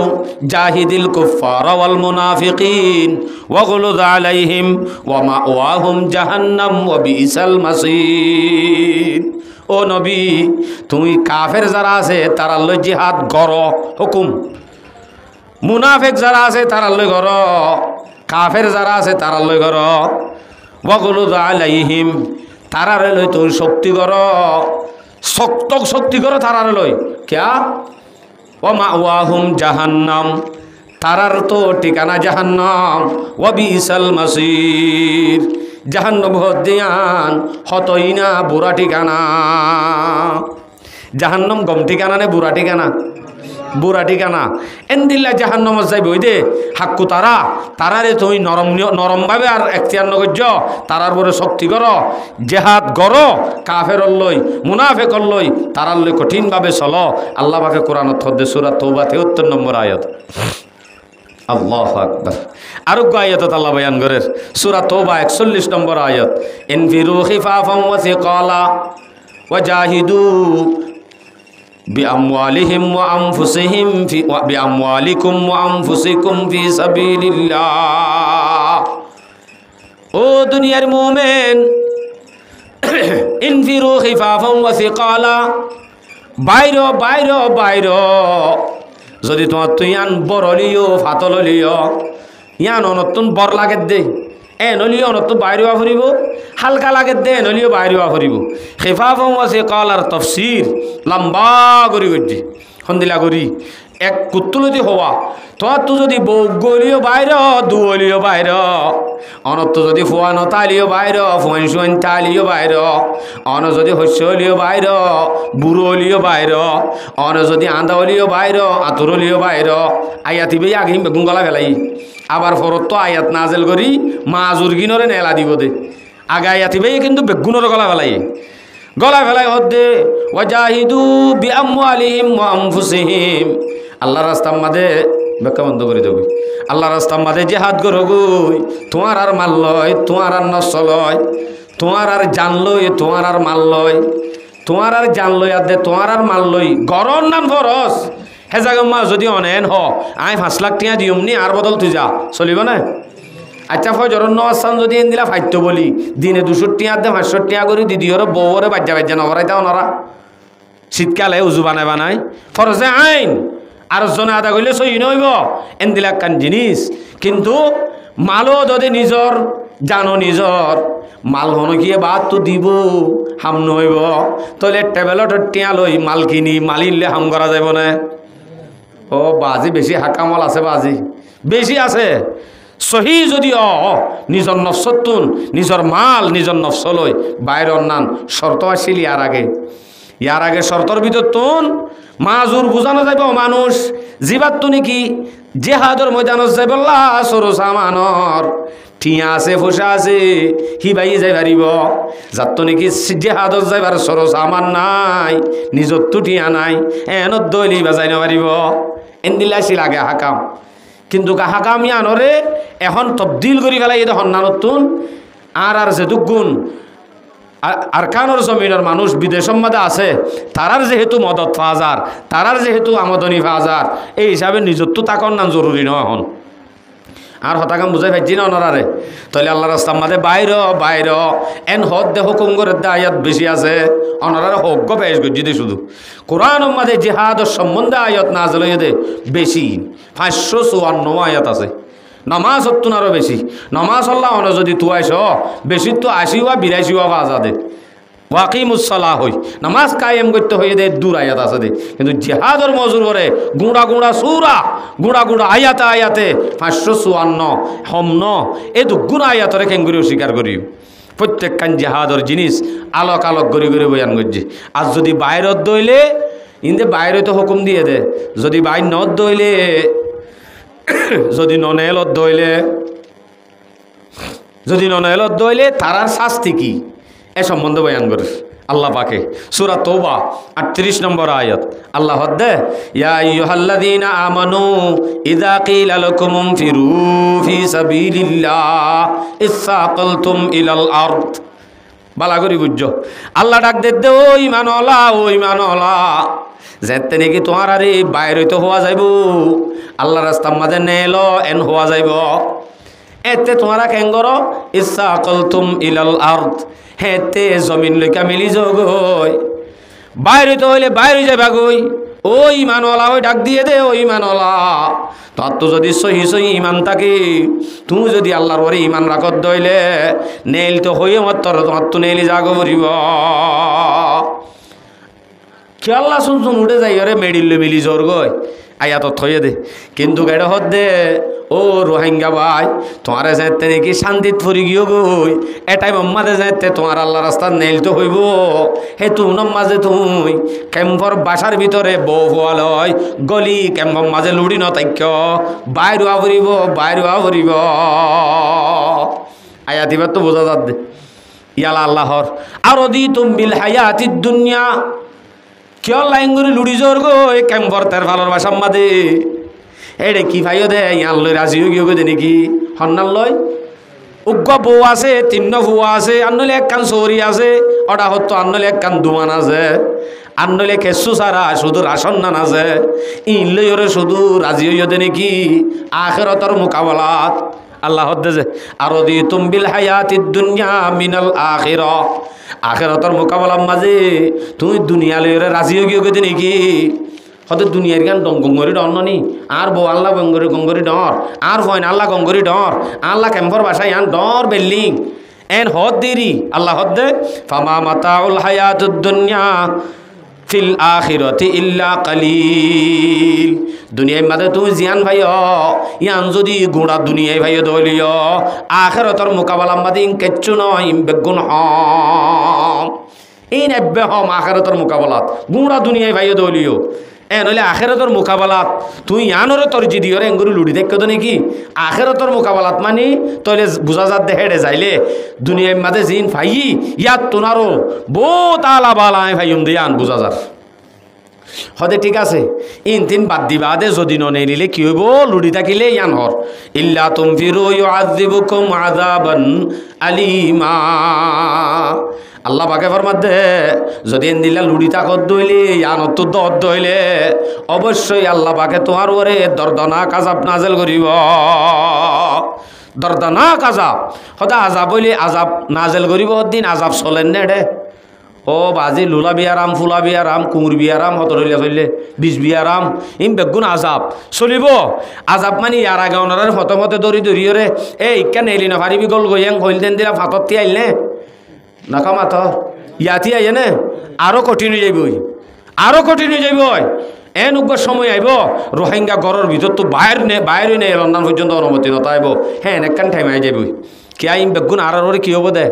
জাহিদিল কুফফারা ওয়াল মুনাফিকিন ওয়াগলুয আলাইহিম ওয়া মাওয়াহুম জাহান্নাম ওয়া বিসাল মাসির। ও নবী তুমি কাফের যারা আছে তারা লই জিহাদ কর হুকুম মুনাফিক যারা আছে তারা লই কর কাফের যারা আছে তারা লই কর ওয়াগলুয আলাইহিম তারারে লই তুই শক্তি কর শক্তি করে তারার লই ক্যা ও মাওয়াহুম জাহান্নাম, তারার তো ঠিকানা জাহান্নাম, ওয়া বিসাল মাসির, জাহান্নাম হদিয়ান হতই না বুড়া ঠিকানা। জাহান্নাম গম ঠিকানা নে বুড়া ঠিকানা? বুড়া ঠিকানা। এন্দিল্লা জাহান্নাম যাইব ওই দে হাক্কু তারারে তুমি নরমভাবে আর এখতিয়ার নগর্য, তারার পরে শক্তি করো, জেহাদ করো, কাফের লই মুনাফেক লই, তারার লই কঠিনভাবে চলো। আল্লাহ পাকে কোরআন থদ্দে সূরা তওবা 73 নম্বর আয়াত। আল্লাহু আকবার। আরোগ্য আয়াতত আল্লাহ বয়ান করেন সূরা তওবা 41 নম্বর আয়াত, ইনফিরু খিফাফান ওয়া সিকালা ওয়াজাহিদু বিআমওয়ালিহিম ওয়া আনফুসিহিম বিআমওয়ালিকুম ওয়া আনফুসিকুম ফি সাবিলিল্লাহ। ও দুনিয়ার মুমিন, ইনফিরু খিফাফান ওয়া সিকালা, বাইরো বাইরো বাইরো। যদি তোমার তুই ইয়ান বড় লিও ফাতল লিও, ইয়ান অনতুন বর লাগে দে, এ নলিও অনতুন বাইরেওয়া ফুরিব, হালকা লাগে দে নলিও বাইরেওয়া ফুরিব। খিফাফান ওয়া সিকালার তফসির লম্বা করি করছি সন্দিলা করি এক কুতুলতি হওয়া। তোমার তো যদি বৌগলিও বাইর দুলিও বাইর, অনত যদি ফুয়ান তালিও বাইর, ফুয়ান সুয়ান তালিও বাইর, অন যদি শস্যলিও বাইর, বুড়লিও বাইর, অন যদি আন্দালিও বাইর, আতুরলিও বাইর। আয়াতিবে আগে বেগুন গলা ফেলাই, আবার ফরত তো আয়াত নাজেল করি মাজুর গিনরে নেলা দিব দে। আগে আয়াতিবে কিন্তু বেগুনের গলা ফেলাই, গলা ফেলাই হদ্দে ওয়াজাহিদু বিআমওয়ালিহিম ওয়া আনফুসিহিম। আল্লাহ রাস্তার মাঝে ব্যাখ্যা বন্ধ করে দেবে, আল্লাহ রাস্তার মাঝে জেহাদ করো গই, তোমার আর মাল লয়, তোমার আর নষ্ট লয়, তোমার আর জান লই, তোমার আর মাল লয়, তোমার আর জান লই আর দে, তোমার আর মাল লই গরম নান ফরস হেজাগম্মা যদি অনেন হ আই 5 লাখ টিয়া দিয়মনি আর বদল তুই যা চলিব না। আচ্ছা ফজরন নওয়াজ যদি এন দিলা ফাইত্য বলি দিনে 200 টিয়া দে 500 টিয়া করে দিদিওর বউরে বাজ্যা বাজ্যা নবরাইতা ওনারা শীতকালে উজু বানাই ফরজে আইন আর জনে আদা করলে সই নইব এন দিলা কান জিনিস। কিন্তু মালও যদি নিজর জানো নিজর মাল হন গিয়ে বাদ তো দিব হাম নইব, তাহলে টেবেলত টিয়া লই মাল কিনি মালিলে হাম করা যাব না। ও বাজি বেশি হাকামল আছে, বাজি বেশি আছে সহি যদি নিজর নফসতুন নিজর মাল নিজর নফস লই বাইরের নান শর্ত আসিল। ইয়ার আগে শর্তর ভিতর তুন মাজুর বুঝানো যাইব মানুষ জিবাত তো নাকি জেহাদর ময়দানত যাইব সরু সামানর ঠিয়া আছে ফুসা আছে হিবাই যাই পারিব, যার তো নাকি জেহাদত যাইবার সরু সামান নাই, নিজর তো ঠিয়া নাই, এনত দইলি বাজাই নারিব। এনদিলা আসিল আগে হাকাম, কিন্তু হাকাম ইয়ানরে এখন তবদিল করি ফেলাই এটা সন্ধানতুন আর যেহেতু গুণ আর কানোর জমিনের মানুষ বিদেশের মধ্যে আছে, তারার যেহেতু মদত ফাজার, তারার যেহেতু আমদনি ফাজার, এই হিসাবে নিজত তো তাকর নাম জরুরি নয় এখন। আর হতাকাম বুঝাই পাইছি না ওনারে, তাহলে আল্লাহ রাস্তার মাঝে বাইর এন হদ দে হুকুম করে দে আয়াত বেশি আছে, ওনারা হজ্ঞ পেশ করছি দে শুধু কোরআনের মাঝে জিহাদের সম্বন্ধে আয়াত নাযিল হয়ে দে বেশি 554 আয়াত আছে। নামাজ হতুন আরো বেশি, নামাজ আল্লাহ অন যদি তু আইস বেশি তো 80 বা 82 বাজা ওয়াকিমুসসালাহ হই নামাজ কায়েম করতে হয়ে দে 2 আয়াত আছে দে। কিন্তু জিহাদর মজুর করে গুঁড়া সূরা গুঁড়া আয়াতে 554 হমন এই দুগুণ আয়াতরে কেঙ্গুরি স্বীকার করি। প্রত্যেকখান জিহাদর জিনিস আলোক গড়ি বয়ান করছি। আর যদি বাইরত দইলে ইন্দে বাইরে তো হুকুম দিয়ে দে, যদি বাইর নত দইলে যদি ননেলত দইলে তারার শাস্তি কি এ সম্বন্ধে বয়ান করে আল্লাহ পাকে সূরা তওবা 38 নম্বর আয়াত। আল্লাহ হদ্দে ইয়া আইয়ুহাল্লাযীনা আমানু ইযা কিলা লাকুম ইনফিরু ফি সাবিলিল্লাহ ইসসাকালতুম ইলাল আরদ। বালা করি বুঝছো আল্লাহ ডাক দে ও ঈমানওয়ালা যেতে নাকি তোমার আরে বাইরে তো হওয়া যাইব, আল্লাহ রাস্তার মাঝে নেল এন হওয়া যাইব, এতে তোমারা কেঙ্গর ইসসাকালতুম ইলাল আরদ, হেতে জমিন লইকা মিলি যোগই বাইরে তো হইলে বাইরে যাবা গই। ও ঈমানওয়ালা ওই ডাক দিয়ে দে, ও ঈমানওয়ালা তোর তো যদি সহি ঈমান থাকে, তুমি যদি আল্লাহর ওরে ঈমান রাখত দইলে নেইল তো হইয়ে তোমার তো নেইলি জাগো পড়িব। খেয়াল্লা শুনছুন উঠে যাই ওরে মেডিল মিলি জোর গয় আয়া তো থয়ে দে কিন্তু গেড়ে হদ দে ও রোহিঙ্গা ভাই তোমারে যাইতে নাকি শান্তিত ফুরি গিয়ে গই এটাই মাঝে যাইতে তোমার আল্লাহ রাস্তা নেইল তো হইব হে তুম মাঝে তুই ক্যাম্পর বাসার ভিতরে বউ হওয়াল হয় গলি ক্যাম্পর মাঝে লুড়ি নতাক্য বাইর ফুরিব বাইর ফুরিব আয়া দিবার তো বোঝা যাত দে ইয়ালা আল্লাহর আর দি তুম বিল হায়াতিদ দুনিয়া কিয় লাইন করে লুড়ি জোর গো এই ক্যাম্পর তার ভালোর বাসার মাঝে এড়ে কি ভাইও দে ইয়ান লই রাজি হয়ে গিয়ে দে নাকি হন্নাল লয় উগ্র বউ আছে তিন্ন ভুয়া আছে আনলে এক কান চৌরি আছে ওটা হতো আনলে এক কান দুমান আছে আনলে খেসু সারা শুধু রাশন নান আছে ইন লই ওরে শুধু রাজি হইয়া দে নাকি আখিরাতের মোকাবেলাত আল্লাহ হদ্দে যে আর দি তুমবিল হায়াতিদ দুনিয়া মিনাল আখিরা আখিরাতের মোকাবেলার মাঝে তুই দুনিয়া লই ওরে রাজি হয়ে গিয়ে দে নাকি হয়তো দুনিয়ার গান গঙ্গরি ডর নি আর বউ আল্লাহ গঙ্গরি ডর আর ফয়ন আল্লাহ গঙ্গরি ডর আল্লাহ ক্যাম্পর বাসায় আন ডর বিল্ডিং এন হদ দেরি আল্লাহ হদ দে ফামা মাতাউল হায়াতুদ দুনিয়া ফিল আখিরাতি ইল্লা কালিল দুনিয়ার মাঝে তুমি জিয়ান ভাইও ইয়ান যদি গোড়া দুনিয়ায় ভাইও দলিও আখিরাতের মোকাবেলার মাঝে কেচ্ছু নয় বেগুন হম এই নেব্বে হম আখিরাতের মোকাবেলাত গোড়া দুনিয়ায় ভাইও দলিও নইলে আখেরাতর মোকাবেলাত তুই ইয়ানরে তোর জিদি ওরে এঙ্গুরি লুড়ি দেখো তো নাকি আখেরাতর মোকাবেলাত মানে তইলে বুঝা যাত দে হেডে যাইলে দুনিয়ার মাঝে জিন ভাই ইয়াত তোনারও বহুত আলা বালা ভাইম দিয়ে আন বুঝা যার হদে ঠিক আছে ইন তিন বাদ দিবা দে যদি ননে নিলে কি হইব লুড়ি থাকিলে ইয়ান হর ইল্লা তুমফিরু ইউআযিবুকুম আযাবান আলিমা আল্লাহ পাকে ফরমাতে যদি এন্দিলা লুড়ি তাকত দইলে ইয়ানত তো দদ দইলে অবশ্যই আল্লাহ পাকে তোমার ওরে দর্দনাক আযাব নাযিল করিব দর্দনাক আযাব হদা আযাব হইলে আযাব নাযিল করিব দিন আযাব চলেন না রে ও বাজি লুলা বিয়ারাম ফুলা বিয়ারাম কুমুর বিয়ারাম হতরলিয়া চললে বিষ বিয়ারাম ইম বেগুন আজাব চলিব আজাব মানে ইয়ার আগে ওনার ফতমতে দৌড়ি দৌড়িয়ে এই ইকা নেলি না পারিবি গল গইয়াং হইল দেন দিলা ফাতত আইল নে নাকা মাত ইয়াতি আইয়ে নে আরো কঠিন হয়ে যাইব আরো কঠিন হয়ে যাইব এন উগ্র সময় আইব রোহিঙ্গা ঘরের ভিতর তো বাইরে নেই লন্ডন পর্যন্ত অনুমতি নতাইব হ্যাঁ একখান টাইম আই যাইব क्या इम बेगुन आरे कि हब दे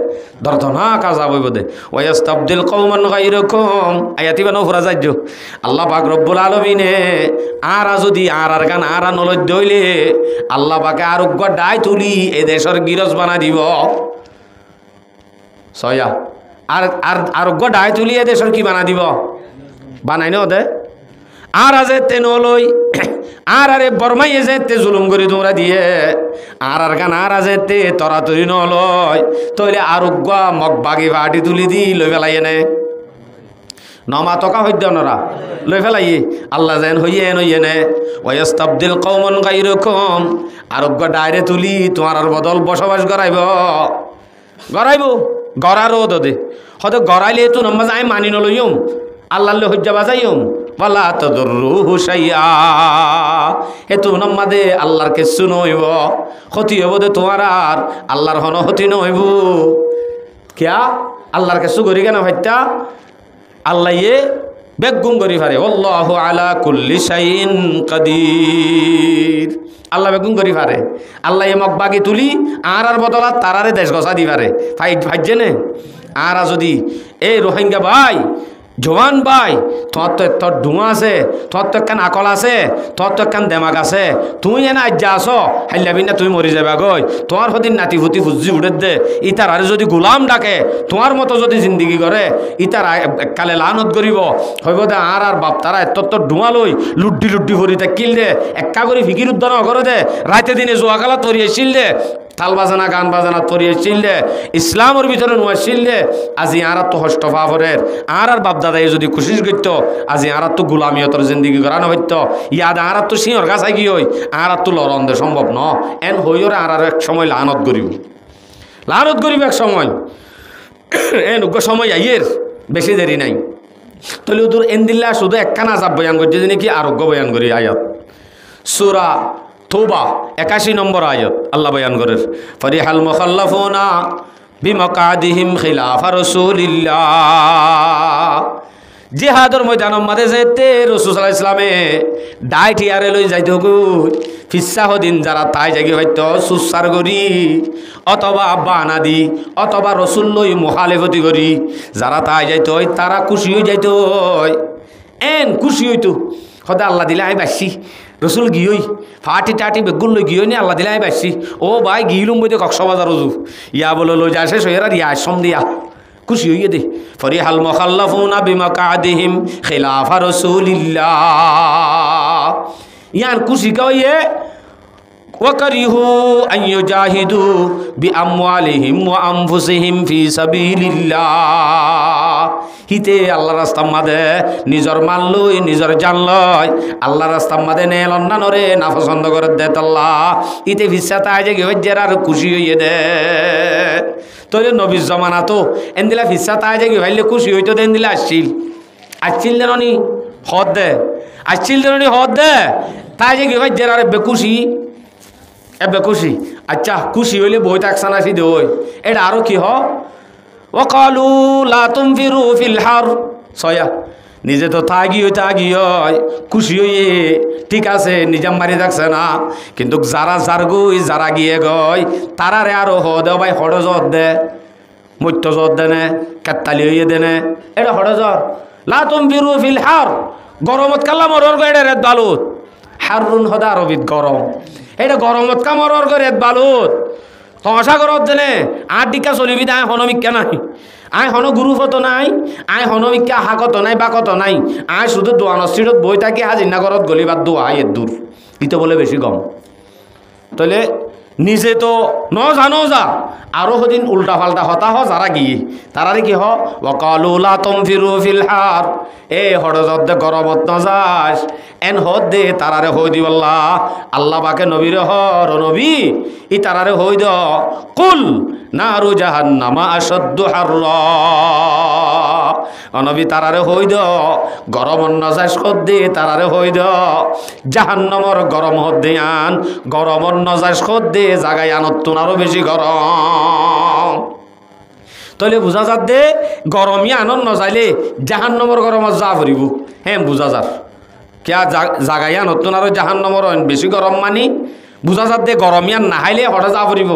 दर्दनाक आजाब हब दे वयस्ताबदिल कौमान गायरकुम आयाति बानो फुरा जाज्य अल्लाह पाक रब्बुल आलामीने आरा जदि आरार गान आरा नलज्ज हইলে अल्लाह पाके आरोग्य डाय तुली ए देशर गिरज बाना দিব सया आरोग्य डाय तुली ए देशर कि बाना দিব बानाय न दे আর আজেতে নলই আর আরে বরমাইয়ে যেতে জুলুম করে তোমরা দিয়ে আর গান আর আজেতে তরা তরি নলয় তইলে আরোগ্য মগ বাগি বাটি তুলি দি লই ফেলাইয়ে নে নমা তকা হইদ নরা লই ফেলাইয়ে আল্লাহ যেন হইয়ে নইয়ে নে ওয়াস্তাবদিল কওমান গায়রকুম আরোগ্য ডাইরে তুলি তোমার বদল বসবাস করাইব গরারও দে হয়তো গরাইলে তো নামাজ আই মানি নলইম আল্লাহর হজ্জা বাজাইম ওয়ালা তাদুরুহু শাইআ হেতু নমাদে আল্লাহর কিছু নইব ক্ষতি হইব দে তোমার আর আল্লাহর হন ক্ষতি নইব কিয়া আল্লাহর কিছু করি কেন হত্যা আল্লাহ ইয়ে বেগুন করি পারে আল্লাহু আলা কুল্লি শাইইন কাদির আল্লাহ বেগুন করি পারে আল্লাহ এমক বাগি তুলি আর বদলাত তারারে দেশ গছা দি পারে ফাইজে নে আর যদি এই রোহিঙ্গা ভাই জওয়ান ভাই তোর তো তোর ডুঙা আছে তোর তো একখান আকল আছে তোর তো একখান দেমাগ আছে তুই এনে আজ যা আস হাইলাবি না তুই মরি যাবা গই তোমার সদিন নাতি ফুটি ফুজি উঠে দে ইতার আরে যদি গোলাম ডাকে তোমার মতো যদি জিন্দগি করে ইতার কালে লানত করিব হইব দে আর বাপ তারা তোর তোর ডুঙা লই লুড্ডি লুড্ডি ভরি কিল দে একা করে ফিকির উদ্ধার করে দে রাতে দিনে জোয়াকালা তরি এসিল দে তাল বাজানা গান বাজানা তরি এসিল দে ইসলামের ভিতরে নোয়াছিল দে আজি আর তো হস্তফা ভরের আর বাপ দাদাই যদি কোশিশ করতো আজি আর তো গোলামিয়তর জিন্দগি করানো হইতো ইয়াদ আর তো সিংহর কাছে কি হই আর তো লড়ন দে সম্ভব ন এন হইরে আর এক সময় লানত করিব এক সময় এন সময় আইয়ের বেশি দেরি নাই তাহলে তোর এনদিল্লা শুধু একখানা আজাব বয়ান করছে যে নাকি আরোগ্য বয়ান করি আয়াত সূরা তওবা 81 নম্বর আয়াত আল্লাহ বয়ান করেন ফরিহাল মুখাল্লাফুনা বিমাকাদিহিম খিলাফা রাসূলিল্লাহ জিহাদর ময়দানের মাঝে যেতে রাসূল সাল্লাল্লাহু আলাইহি ওয়াসাল্লামে ডাইট ইয়ারে লই যাইতো গো ফিসাহ দিন যারা তাই জায়গা হয়তো সুসার করি অথবা বানা দি অথবা রসুল লই মুখালেফতি করি যারা তাই যাইতো তারা খুশি হয়ে যাইতো এন খুশি হইতো সদা আল্লাহ দিলে আই বাসি রসুল গিয়েই ফাটি টাটি বেগুন লই গিয়ে নি আল্লাহ দিলে আই বাসি ও ভাই গিলুম বইতে কক্সবাজার রজু ইয়া বলে লই যা শেষ হয়ে ইয়া সম দিয়া খুশি হইয়ে দে ফরিহাল মুখাল্লাফুনা বিমাকাদিহিম খিলাফা রাসূলিল্লাহ ইয়ান খুশি কইয়ে وكرهوا أن يجاهدوا بأموالهم وأنفسهم في سبيل الله হিতে আল্লাহ রাস্তা মাদে নিজর মাল লই নিজর জান লই আল্লাহ রাস্তা মাদে নে লন্ডনরে না পছন্দ করে দে আল্লাহ ইতে ভিসাতা আজে গে হজ্জের আর খুশি হইয়ে দে তোরে নবীর জমানা তো এন্দিলা ভিসাতা আজে গে হইলে খুশি হইতো দেন দিলা আসছিল দেননি হদ দে আসছিল দেননি হদ দে তাই যে গে হজ্জের আর বেকুশি এবে খুশি আচ্ছা খুশি হইলে বই থাকসান আসি দে ওই এটা আরো কি হ ওয়াকালু লা তুনফিরু ফিল হার সয়া নিজে তো থাকি হয় খুশি হইয়ে ঠিক আছে নিজাম মারি থাকছে না কিন্তু যারা যার গই যারা গিয়ে গয় তারারে আরো হ দে ভাই হড় জত দে মত্য জত দেনে কাত্তালি হইয়ে দেনে এটা হড় জত লা তুনফিরু ফিল হার গরমত কাল্লা মরর গড়ে রেত বালুত হারুন হদা আরবিত গরম এটা গরমত কামরর করে বালুত তমসা করত দেনে আট দিকা চলিবি আই হনমিকা নাই আই হন গুরুফত নাই আই হনমিকা হাকত নাই বাকত নাই আই শুধু দোয়ান স্ট্রিটত বই থাকি হাজিনা ঘরত গলিবার দোয়া এর দূর ইতো বলে বেশি কম তাহলে নিজে তো ন জানো যা আরো হদিন উল্টা ফাল্টা হতা হ যারা গিয়ে তারারে কি হ ওয়াকালু লা তুনফিরু ফিল হার এ হড়জত দে গরমত ন যাস এন হদ দে তারারে হই দিবাল্লাহ আল্লাহ পাকে নবীরে হর নবী ই তারারে হই দ কুল নারু জাহান্নামা আশাদ্দু হাররা নবী তারারে হই দ গরম ন যাস কদ দে তারারে হই দ জাহান্নামর গরম হদ দে আন গরম ন যাস কদ দে জাগায় আনতুন আরো বেশি গরম তাহলে বুঝা যাত দে গরমই আনন্দ নজাইলে জাহান্নামর গরমত যা ফুরিব হ্যাঁ বুঝা যার কিয়া জাগাইয়া নতুন আরো জাহান্নামর বেশি গরম মানি বুঝা যাত দে গরমিয়ান নাহাইলে হঠাৎ যা ফুরিব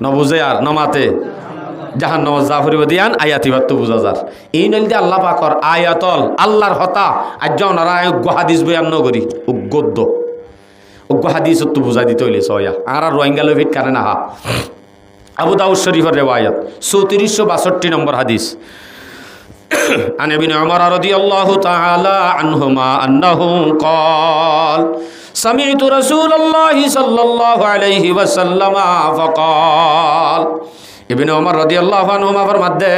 নবুঝে আর নমাতে জাহান্নামত যা ফুরিব দিয়ান আয়াতিবাদ তো বুঝা যার এই নইল দিয়ে আল্লাহ পাকর আয়াতল আল্লাহর হতা আজ ওনারা হাদিস বয়ান নগরী উগদ্য উগ্র হাদিস তো বুঝাই দিতে হইলে সয়া আর রোহিঙ্গা লভিট কারণে আহা আবু দাউদ শরীফের রেওয়ায়াত 3462 নম্বর হাদিস عن ابن عمر رضي الله تعالى عنهما أنه قال سمعت رسول الله صلى الله عليه وسلم فقال ابن عمر رضي الله عنهما فرماده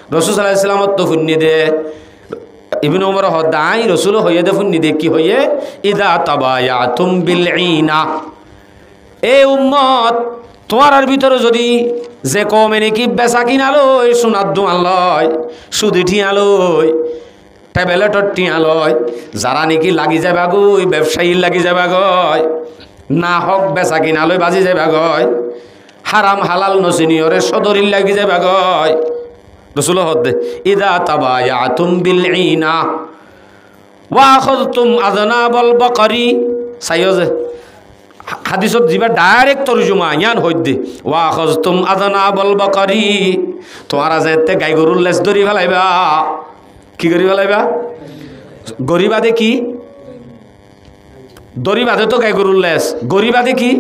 رسول صلى الله عليه وسلم تفني ده ইবনে উমর হদাই রাসূল হইয়ে দেখুন নি দেখি হইয়ে ইদা তাবায়াতুম বিল ঈনা এ উম্মত তোমার ভিতরে যদি যে কমে নাকি বেচা কিনা লই সোনার দোয়ান লয় সুদি ঠিয়া লই ট্যাবলেটর টিয়া লয় যারা নাকি লাগি যাবা গই ব্যবসায়ী লাগি যাবা গয় না হক বেচা কিনা লই বাজি যাবা গয় হারাম হালাল নসিনিয়রে সদরিল লাগি যাবা গয় রসুল হদ্দে ইদা তাবায়াতুম বিল ঈনা ওয়া আখাযতুম আযনাবাল বাকারি সাইয়জে হাদিসত জিবা ডাইরেক্ট তরজুমা ইয়ান হদ্দে ওয়া আখাযতুম আযনাবাল বাকারি তোমরা যেতে গাই গরুর লেজ ধরি ফেলাইবা কি করি ফেলাইবা গরিবাদে কি দরিবাদে তো গাই গরুর লেজ গরিবাদে কি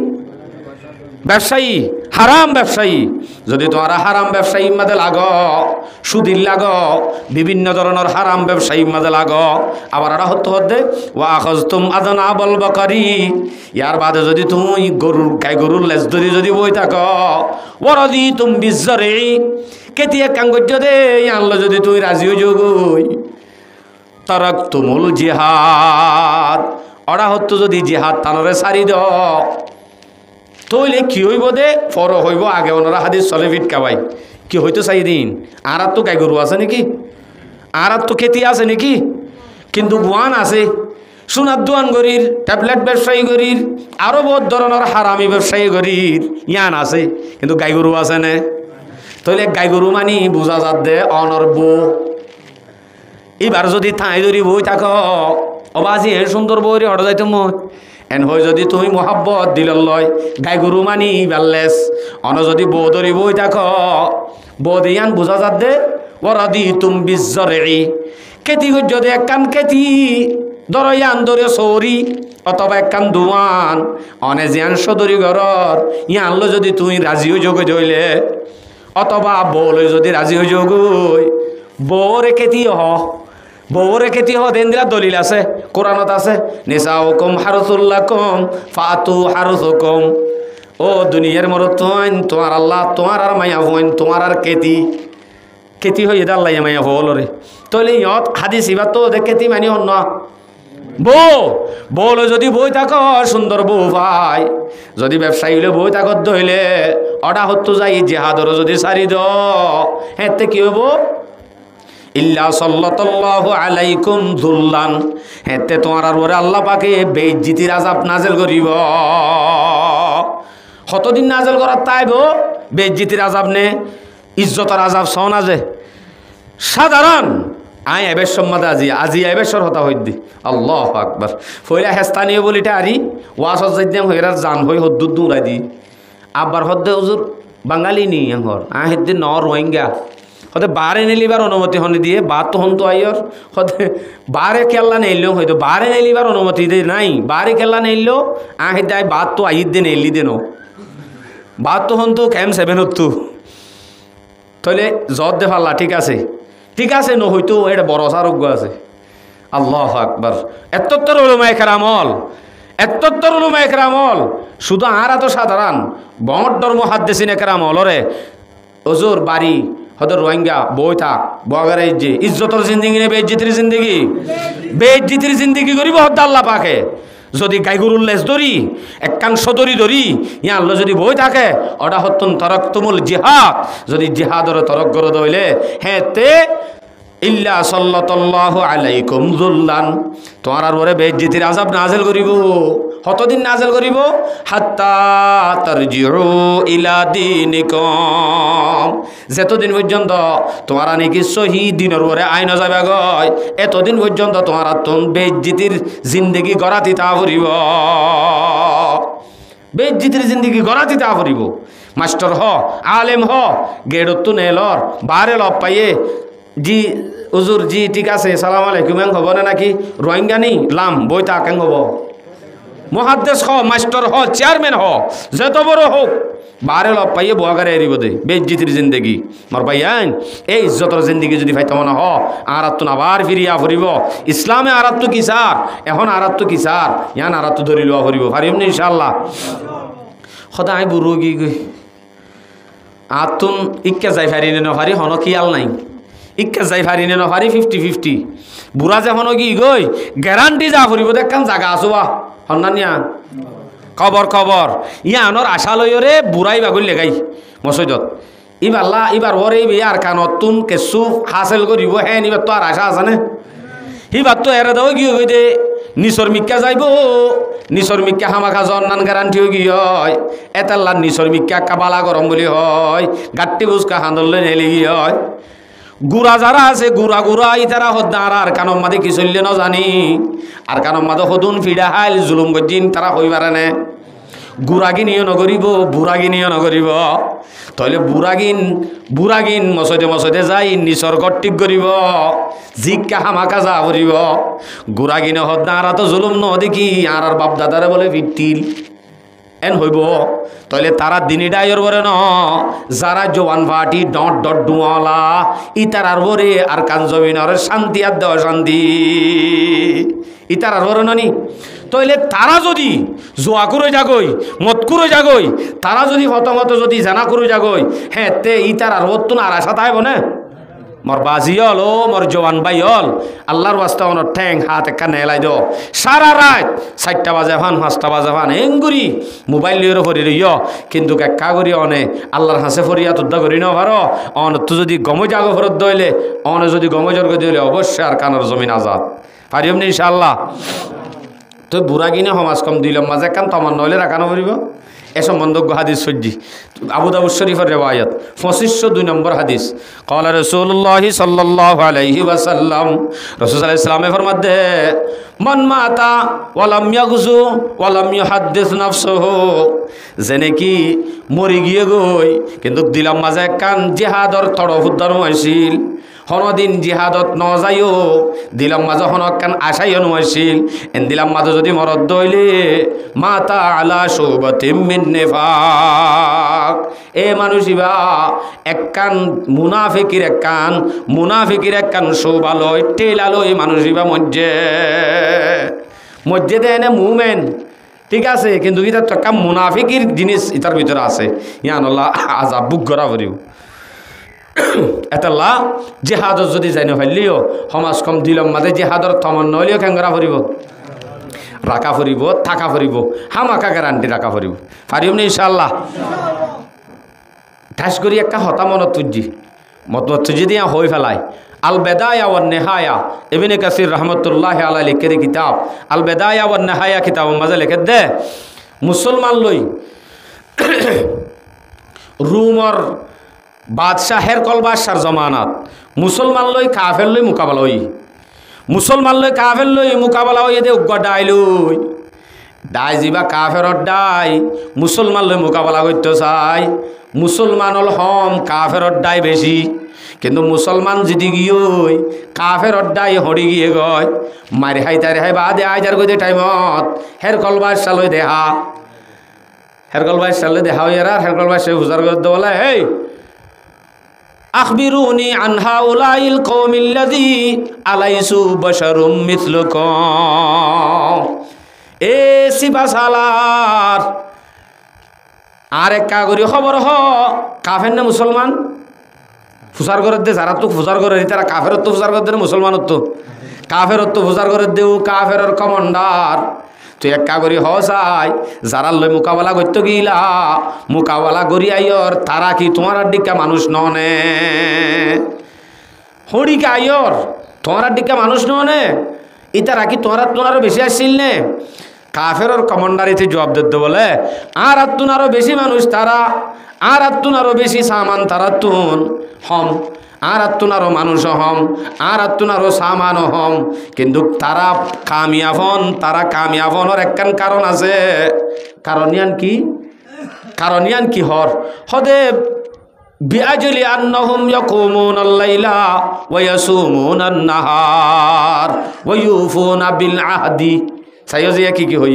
ব্যবসায়ী হারাম ব্যবসায়ী যদি তোমরা হারাম ব্যবসায়ী মাঝে লাগো সুদির লাগো বিভিন্ন ধরনের হারাম ব্যবসায়ী মাঝে লাগো আবার এটা হতে হতে ওয়া আখাযতুম আযনাবাল বাকারি ইয়ার বাদে যদি তুমি গরুর গাই গরুর লেজ ধরি যদি বই থাকো ওয়ারাদিতুম বিজ্জারি কেতিয়া কাঙ্গজ্য দে আনলো যদি তুই রাজি হয়ে যোগই তারাকতুমুল জিহাদ ওরা হতো যদি জিহাদ তানরে সারি দাও তইলে কি হইব দে ফর হইব আগে ওনারা হাদিস চলে ফিটকা ভাই কি হইতো চাই দিন আর তো গাই গরু আছে নাকি আর তো খেতি আছে নাকি কিন্তু গুয়ান আছে সোনার দোয়ান গরির ট্যাবলেট ব্যবসায়ী গরির আরো বহুত ধরনের হারামি ব্যবসায়ী গরির ইয়ান আছে কিন্তু গাই গরু আছে না তইলে গাই গরু মানি বুঝা যাত দে অনর্ব এবার যদি ঠাঁই ধরি বই থাক অবাজি এ সুন্দর বই হঠাৎ যাইতো মই এন হয় যদি তুমি মহাব্বত দিল লয় গাই গরু মানি বাল্লেস অন যদি বউ ধরি বই থাক বউ দিয়ান বুঝা যাত দে ওরা দি তুম বিজরে খেতি যদি একখান খেতি দরয়ান ধরে সৌরি অথবা একখান দুয়ান অনে জিয়ান সদরি ঘরর ইয়ানলো যদি তুমি রাজিও যোগ হইলে অথবা বউলে যদি রাজি হয়ে যোগ বউরে খেতি বউরে খেতি দেন দিলা দলিল আছে কোরআনত আছে নিসাউকুম হারসুল্লাকুম ফাতু হারসুকুম ও দুনিয়ার মরত তোমার আল্লাহ তোমার আর মাইয়া হইন তোমার আর খেতি হয়ে দে আল্লাহ মাইয়া হলরে তলে ইয়ত হাদিস ইবা তো খেতি মানি অন্য বউ যদি বই থাক সুন্দর বউ ভাই যদি ব্যবসায়ী হইলে বই থাকত ধইলে অডা হতো যাই জেহাদর যদি সারি দ হেতে কি হবো ইল্লা সাল্লাল্লাহু আলাইকুম যুল্লান হেতে তোমার আর ওরে আল্লাহ পাকে বেইজ্জতির আযাব নাযিল করিব কতদিন নাযিল করার তাইব বেইজ্জতির আযাব নে ইজ্জতের আযাব সনা যে সাধারণ আয় এবের সম্মাদ আজি এবেশ্বর হতা হইদি আল্লাহু আকবার ফইরা হেস্তানীয় বলিটা আরি ওয়াসত যাইদাম হইরার জান হই হদ্দুদ দুরাই দি আবার হদ্দে হুজুর বাঙালি নি হর হেদ্দিন ন রোহিঙ্গা হতে বারে নেলিবার অনুমতি হনি দিয়ে বাদ তো হন তো আইয়র হতে বারে কেল্লা নেইলো হয়তো বারে নেলিবার অনুমতি দে নাই বারে কেল্লা নেইলো হেদ্দে আই বাদ তো আইদ দে নেলি দেন বাদ তো হন তো ক্যাম 7 তো তাহলে জদ দে ফাল্লা ঠিক আছে ন হয়তো এটা বড় আরোগ্য আছে আল্লাহু আকবার এত্তর উলামায়ে কেরামল শুধু আরা তো সাধারণ বড় মুহাদ্দিসিনে কেরামল রে হুজুর বাড়ি হয়তো রোহিঙ্গা বই থাক বগারে যে ইজ্জতর জিন্দেগি নে বেইজ্জতির জিন্দেগি করিব হদ আল্লাহ পাকে যদি গাইগুরুল লেজ ধরি একখান সদরি ধরি ইয়াল্লো যদি বই থাকে ওটা হত্যন তরক তুমুল জিহাদ যদি জিহাদর তরক গর দইলে হেতে ইল্লা সাল্লাল্লাহু আলাইকুম যুল্লান তোমার আর ওরে বেইজ্জতির আযাব নাযিল করিব কতদিন নাযিল করিব হাত্তা তারজিউ ইলা দীনিকুম যতদিন পর্যন্ত তোমার নাকি সহি দিনের ওরে আইন যাবে গয় এতদিন পর্যন্ত তোমার আত্ম বেইজ্জতির জিন্দেগি গড়াতি তা ভরিব বেইজ্জতির জিন্দেগি গড়াতি তা ভরিব মাস্টার আলেম গেড়ত নেলর বারে লব পাইয়ে জি হুজুর জি ঠিক আছে সালাম আলাইকুম এং হব না নাকি রোহিঙ্গা নি লাম বই তা কেং হব মুহাদ্দিস মাস্টার চেয়ারম্যান যত বড় হোক বারে লব পাইয়ে বগারে এরিব দে বেইজ্জতির জিন্দেগি মর ভাইয়ান এই ইজ্জতর জিন্দেগি যদি ভাইতাম না আর তো আবার ফিরিয়া ফুরিব ইসলামে আর তো কি সার এখন আর তো কি সার ইয়ান আর তো ধরি লওয়া ফুরিব পারিম না ইনশাআল্লাহ সদাই বুড়ো গি গই আতুন ইক্কা যাই ফারি না ফারি হন কিয়াল নাই ইক্কা যাই ফারি না ফারি 50-50 বুড়া যখন কি গই গ্যারান্টি যা ফুরিব দেখান জায়গা আছোয়া হন্নানিয়া খবর ইয়ানোর আশা লইরে বুড়াই বাগুল লেগাই মসজিদত এবার ওর এই আর কানতুন কেসু হাসিল করিব হ্যাঁ এবার তো আর আশা আছে না এবার তো এরা দাও কি হই দে নিসর মিক্কা যাইব নিসর মিক্কা হামাখা জন্নান গ্যারান্টি হয়ে গিয়ে হয় এতাল্লার নিসর মিক্কা কাবালা গরম বলি হয় গাট্টি বুঝকা হান্দলে নেলি গিয়ে হয় গুড়া যারা আছে গুড়া ইতারা হদ্দার আর কানম মাদে কি চললে ন জানি আর কানম মাদে সদুন ফিডা হাইল জুলুম গজিন তারা হইবারে নে গুড়াগিনিও নগরিব বুড়াগিনিও নগরিব তাহলে বুড়াগিন মসজিদে যাই নিসর গট্টিক করিব জিক্কা হামাকা যা করিব গুড়াগিনে হদ্দার তো জুলুম ন দেখি আর বাপ দাদারে বলে ভিটিল এন হইব তাহলে তারা দিনিডাইর বরে ন যারা জওয়ান ভাটি ডট ডুয়ালা ইতার আর বরে আর কান জমিনের শান্তি আর দেওয়া শান্তি ইতার আর বরে ননি তাহলে তারা যদি জোয়া করে যাগই মত করে যাগই তারা যদি হতমত যদি জানা করে যাগই হ্যাঁ তে ইতার আর বর্তন আর আশা তাইব না মোর বাজি হল ও মোর জওয়ান ভাই হল আল্লাহর ওয়াস্তে ওনার ঠ্যাং হাত একটা নেলাই দো সারা রাত 4টা বাজে ফান 5টা বাজে ফান এঙ্গুরি মোবাইল লিয়ে ফরি রইয় কিন্তু একা করি অনে আল্লাহর হাসে ফরিয়া তুদ্দা করি ন ভার অন তো যদি গমে জাগো ফরত দইলে অনে যদি গমে জর্গ দিলে অবশ্যই আর কানোর জমিন আজাদ পারিম নি ইনশাআল্লাহ তো বুড়া কিনে সমাজ কম দিলাম মাঝে কান তোমার নইলে রাখানো পড়ব এ সম্বন্ধজ্ঞ হাদিস সজ্জি আবু দাউদ শরীফের রেওয়ায়াত 2502 নম্বর হাদিস ক্বালা রাসূলুল্লাহ সাল্লাল্লাহু আলাইহি ওয়াসাল্লাম রাসূল সাল্লাল্লাহু আলাইহি ওয়াসাল্লাম ফরমাতে মান মাতা ওয়া লাম ইয়াগজু ওয়া লাম ইউহাদ্দিস নাফসুহু জেনে কি মরি গিয়ে গই কিন্তু দিলাম মাঝে কান জিহাদর তড়ফ উদ্ধার হইছিল হনদিন জিহাদত ন যাইও দিলাম মাঝে হনক কান আশাইও নইছিল এন দিলাম মাঝে যদি মরদ দইলে মাতা আলা শুবাতিম মিন নিফাক এ মানুষিবা এক কান মুনাফিকির এক কান শোভালয় টেলালয় মানুষিবা মজ্জে দেনে মুমেন ঠিক আছে কিন্তু এটা তো একটা মুনাফিকির জিনিস এটার ভিতরে আছে ইয়ানুল্লাহ আজাব বুক করা করিও এতলা জিহাদত যদি জানি ফেললিও সমাজ কম দিলম মাঝে জিহাদর থমন নহলেও কেঙ্গরা ফুরিব রাখা ফুরিব থাকা ফুরিব হামাকা গ্যারান্টি রাখা ফুরিব পারিব নি ইনশাআল্লাহ ঠাস করি একটা হতা মনত তুজি মত তুজি দিয়া হয়ে ফেলায় আল বেদায়া ওয়ান নেহায়া ইবনে কাসির রহমতুল্লাহ আলাইহি লিখে কিতাব আল বেদায়া ওয়ান নেহায়া কিতাব মাঝে লিখে দে মুসলমান লই রুমর বাদশাহের কল বাদশার জমানাত মুসলমান লই কাফের লই মোকাবেলা হই মুসলমান লই কাফের লই মোকাবেলা হই দে উগ্র ডাই লই ডাই যিবা কাফেরর ডাই মুসলমান লই মোকাবেলা করতে চাই মুসলমান হল হম কাফেরর ডাই বেশি কিন্তু মুসলমান যদি গিয়ে কাফেরর ডাই হরি গিয়ে গয় মারি হাই তারি হাই বা দে আইজার গই দে টাইমত হের কল বাদশা লই দেহা হের কল বাদশা লই দেখা হই আর হের কল বাদশা হুজার করে বলে হেই আখবিরুনি আন হাউলাইল কওমিল্লাযী আলাইসু বাশারুম মিথলুকুম এ সিবাসালার আরেক কাগরি খবর হ কাফের না মুসলমান ফুসার করে দে যারা তো ফুসার করে তারা কাফের তো ফুসার করে দে মুসলমান তো কাফের তো ফুসার করে দেও কাফের কমান্ডার তুই এক কাগরি হ চাই যারা লই মোকাবেলা করতে গিলা মোকাবেলা করি আইয়র তারা কি তোমার দিকা মানুষ ননে হরিকা আইয়র তোমার দিকা মানুষ ননে ইতারা কি তোমার বেশি আসছিল নে কাফেরর কমান্ডারিতে জবাব দিতে বলে আর আরো বেশি মানুষ তারা আর আরো বেশি সামান তারা তুন হম আর আরো মানুষ হম আর আরো সামান হম কিন্তু তারা কামিয়াবনের একখান কারণ আছে কারণিয়ান কি হর হদে বিআজলি আন্নাহুম ইয়াকুমুনাল লাইলা ওয়া ইয়াসুমুনান নাহার ওয়া ইউফুনা বিল আহদি সাইয়জিয়া কি হই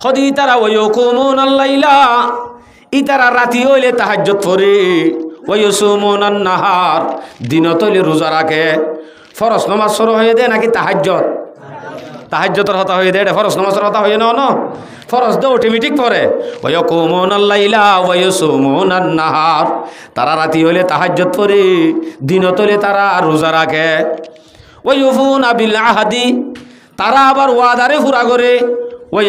হদি তারা ওয়া ইয়াকুমুনাল লাইলা ইতারা রাতি হইলে তাহাজ্জুদ পড়ে ওয়া ইয়াসুমুনান নাহার দিনত হইলে রোজা রাখে ফরজ নামাজ শুরু হয়ে দে নাকি তাহাজ্জুদের হতা হয়ে দে ফরজ নামাজের হতা হয়ে না ফরজ দে অটোমেটিক পড়ে ওয়া ইয়াকুমুনাল লাইলা ওয়া ইয়াসুমুনান নাহার তারা রাতি হইলে তাহাজ্জুদ পড়ে দিনত হইলে তারা রোজা রাখে ওয়া ইউফুনা বিল আহদি তারা আবার ওয়াদারে পুরা করে ওয়া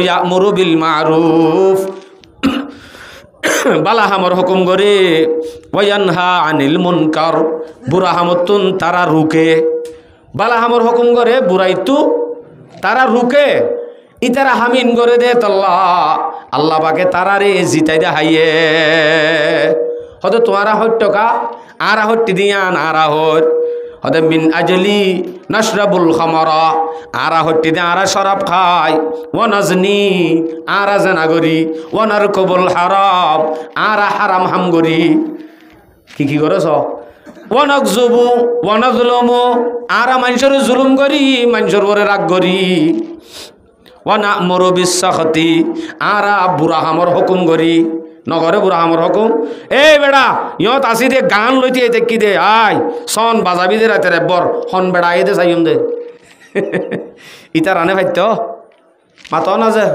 ইয়ামুরু বিল মারুফ বালাহামর হুকুম করে ওয়ানহা আনিল মুনকার বুরাহামতুন তারা রুকে বালাহামর হুকুম করে বুরাইতু তারা রুকে ইতারা হামিন করে দে তল্লা আল্লাহ পাকে তারারে জিতাই দে হাইয়ে হয়তো তোমারা হট্টকা আরা হট্টি দিয়ান আরা হট হদে মিন আজলি নশরাবুল খামারা আরা হট্টি দে আরা শরাব খায় ও নজনি আরা জানাগরি ও নারকবুল হারাম আরা হারাম হামগরি কি করছ ও নকজুবু ও নজলমু আরা মানুষের জুলুম করি মানুষের পরে রাগ করি ও না'মুরু বিস-সাখতি আরা বুড়াহামর হুকুম করি নগরে বুড়াহামর হুকুম এই বেড়া ইয়ত আসি দে গান লইতে দেখি দে আয় সন বাজাবি দে রাতে বর হন বেড়া আই দে চাইম দে ইতা রানে ভাইত মাত না যে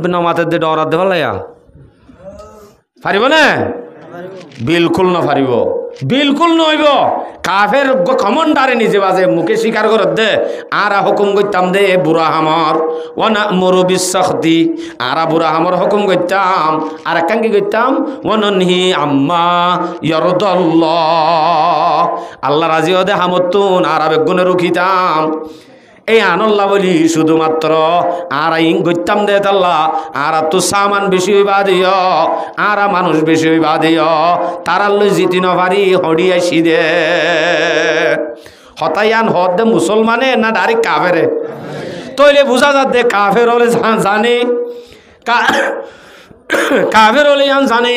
ন মাতের দে ডরাত দে ভালাইয়া পারিব না বিলকুল না পারিব বিলকুল নইব কাফের কমান্ডারে নিজে বাজে মুখে স্বীকার করে দে আরা হুকুম করতাম দে বুড়া হামর ও না মরু বিশ্বাসতি আরা বুড়া হামর হুকুম করতাম আর একান কি করতাম ও নহি আম্মা ইয়রদল্লাহ আল্লাহ রাজি হদে হামতুন আরা বেগুনে রুখিতাম এই আনল্লা বলি শুধুমাত্র আর ইং গইতাম দে তাল্লা আর তো সামান বেশি হইবা দিও আর মানুষ বেশি হইবা দিও তারাল্লই জিতি নভারি হড়ি আসি দে হতাইয়ান হদ দে মুসলমানে না ডাইরেক্ট কাফেরে তইলে বুঝা যা দে কাফের হলে জানে কাফের হলে জানে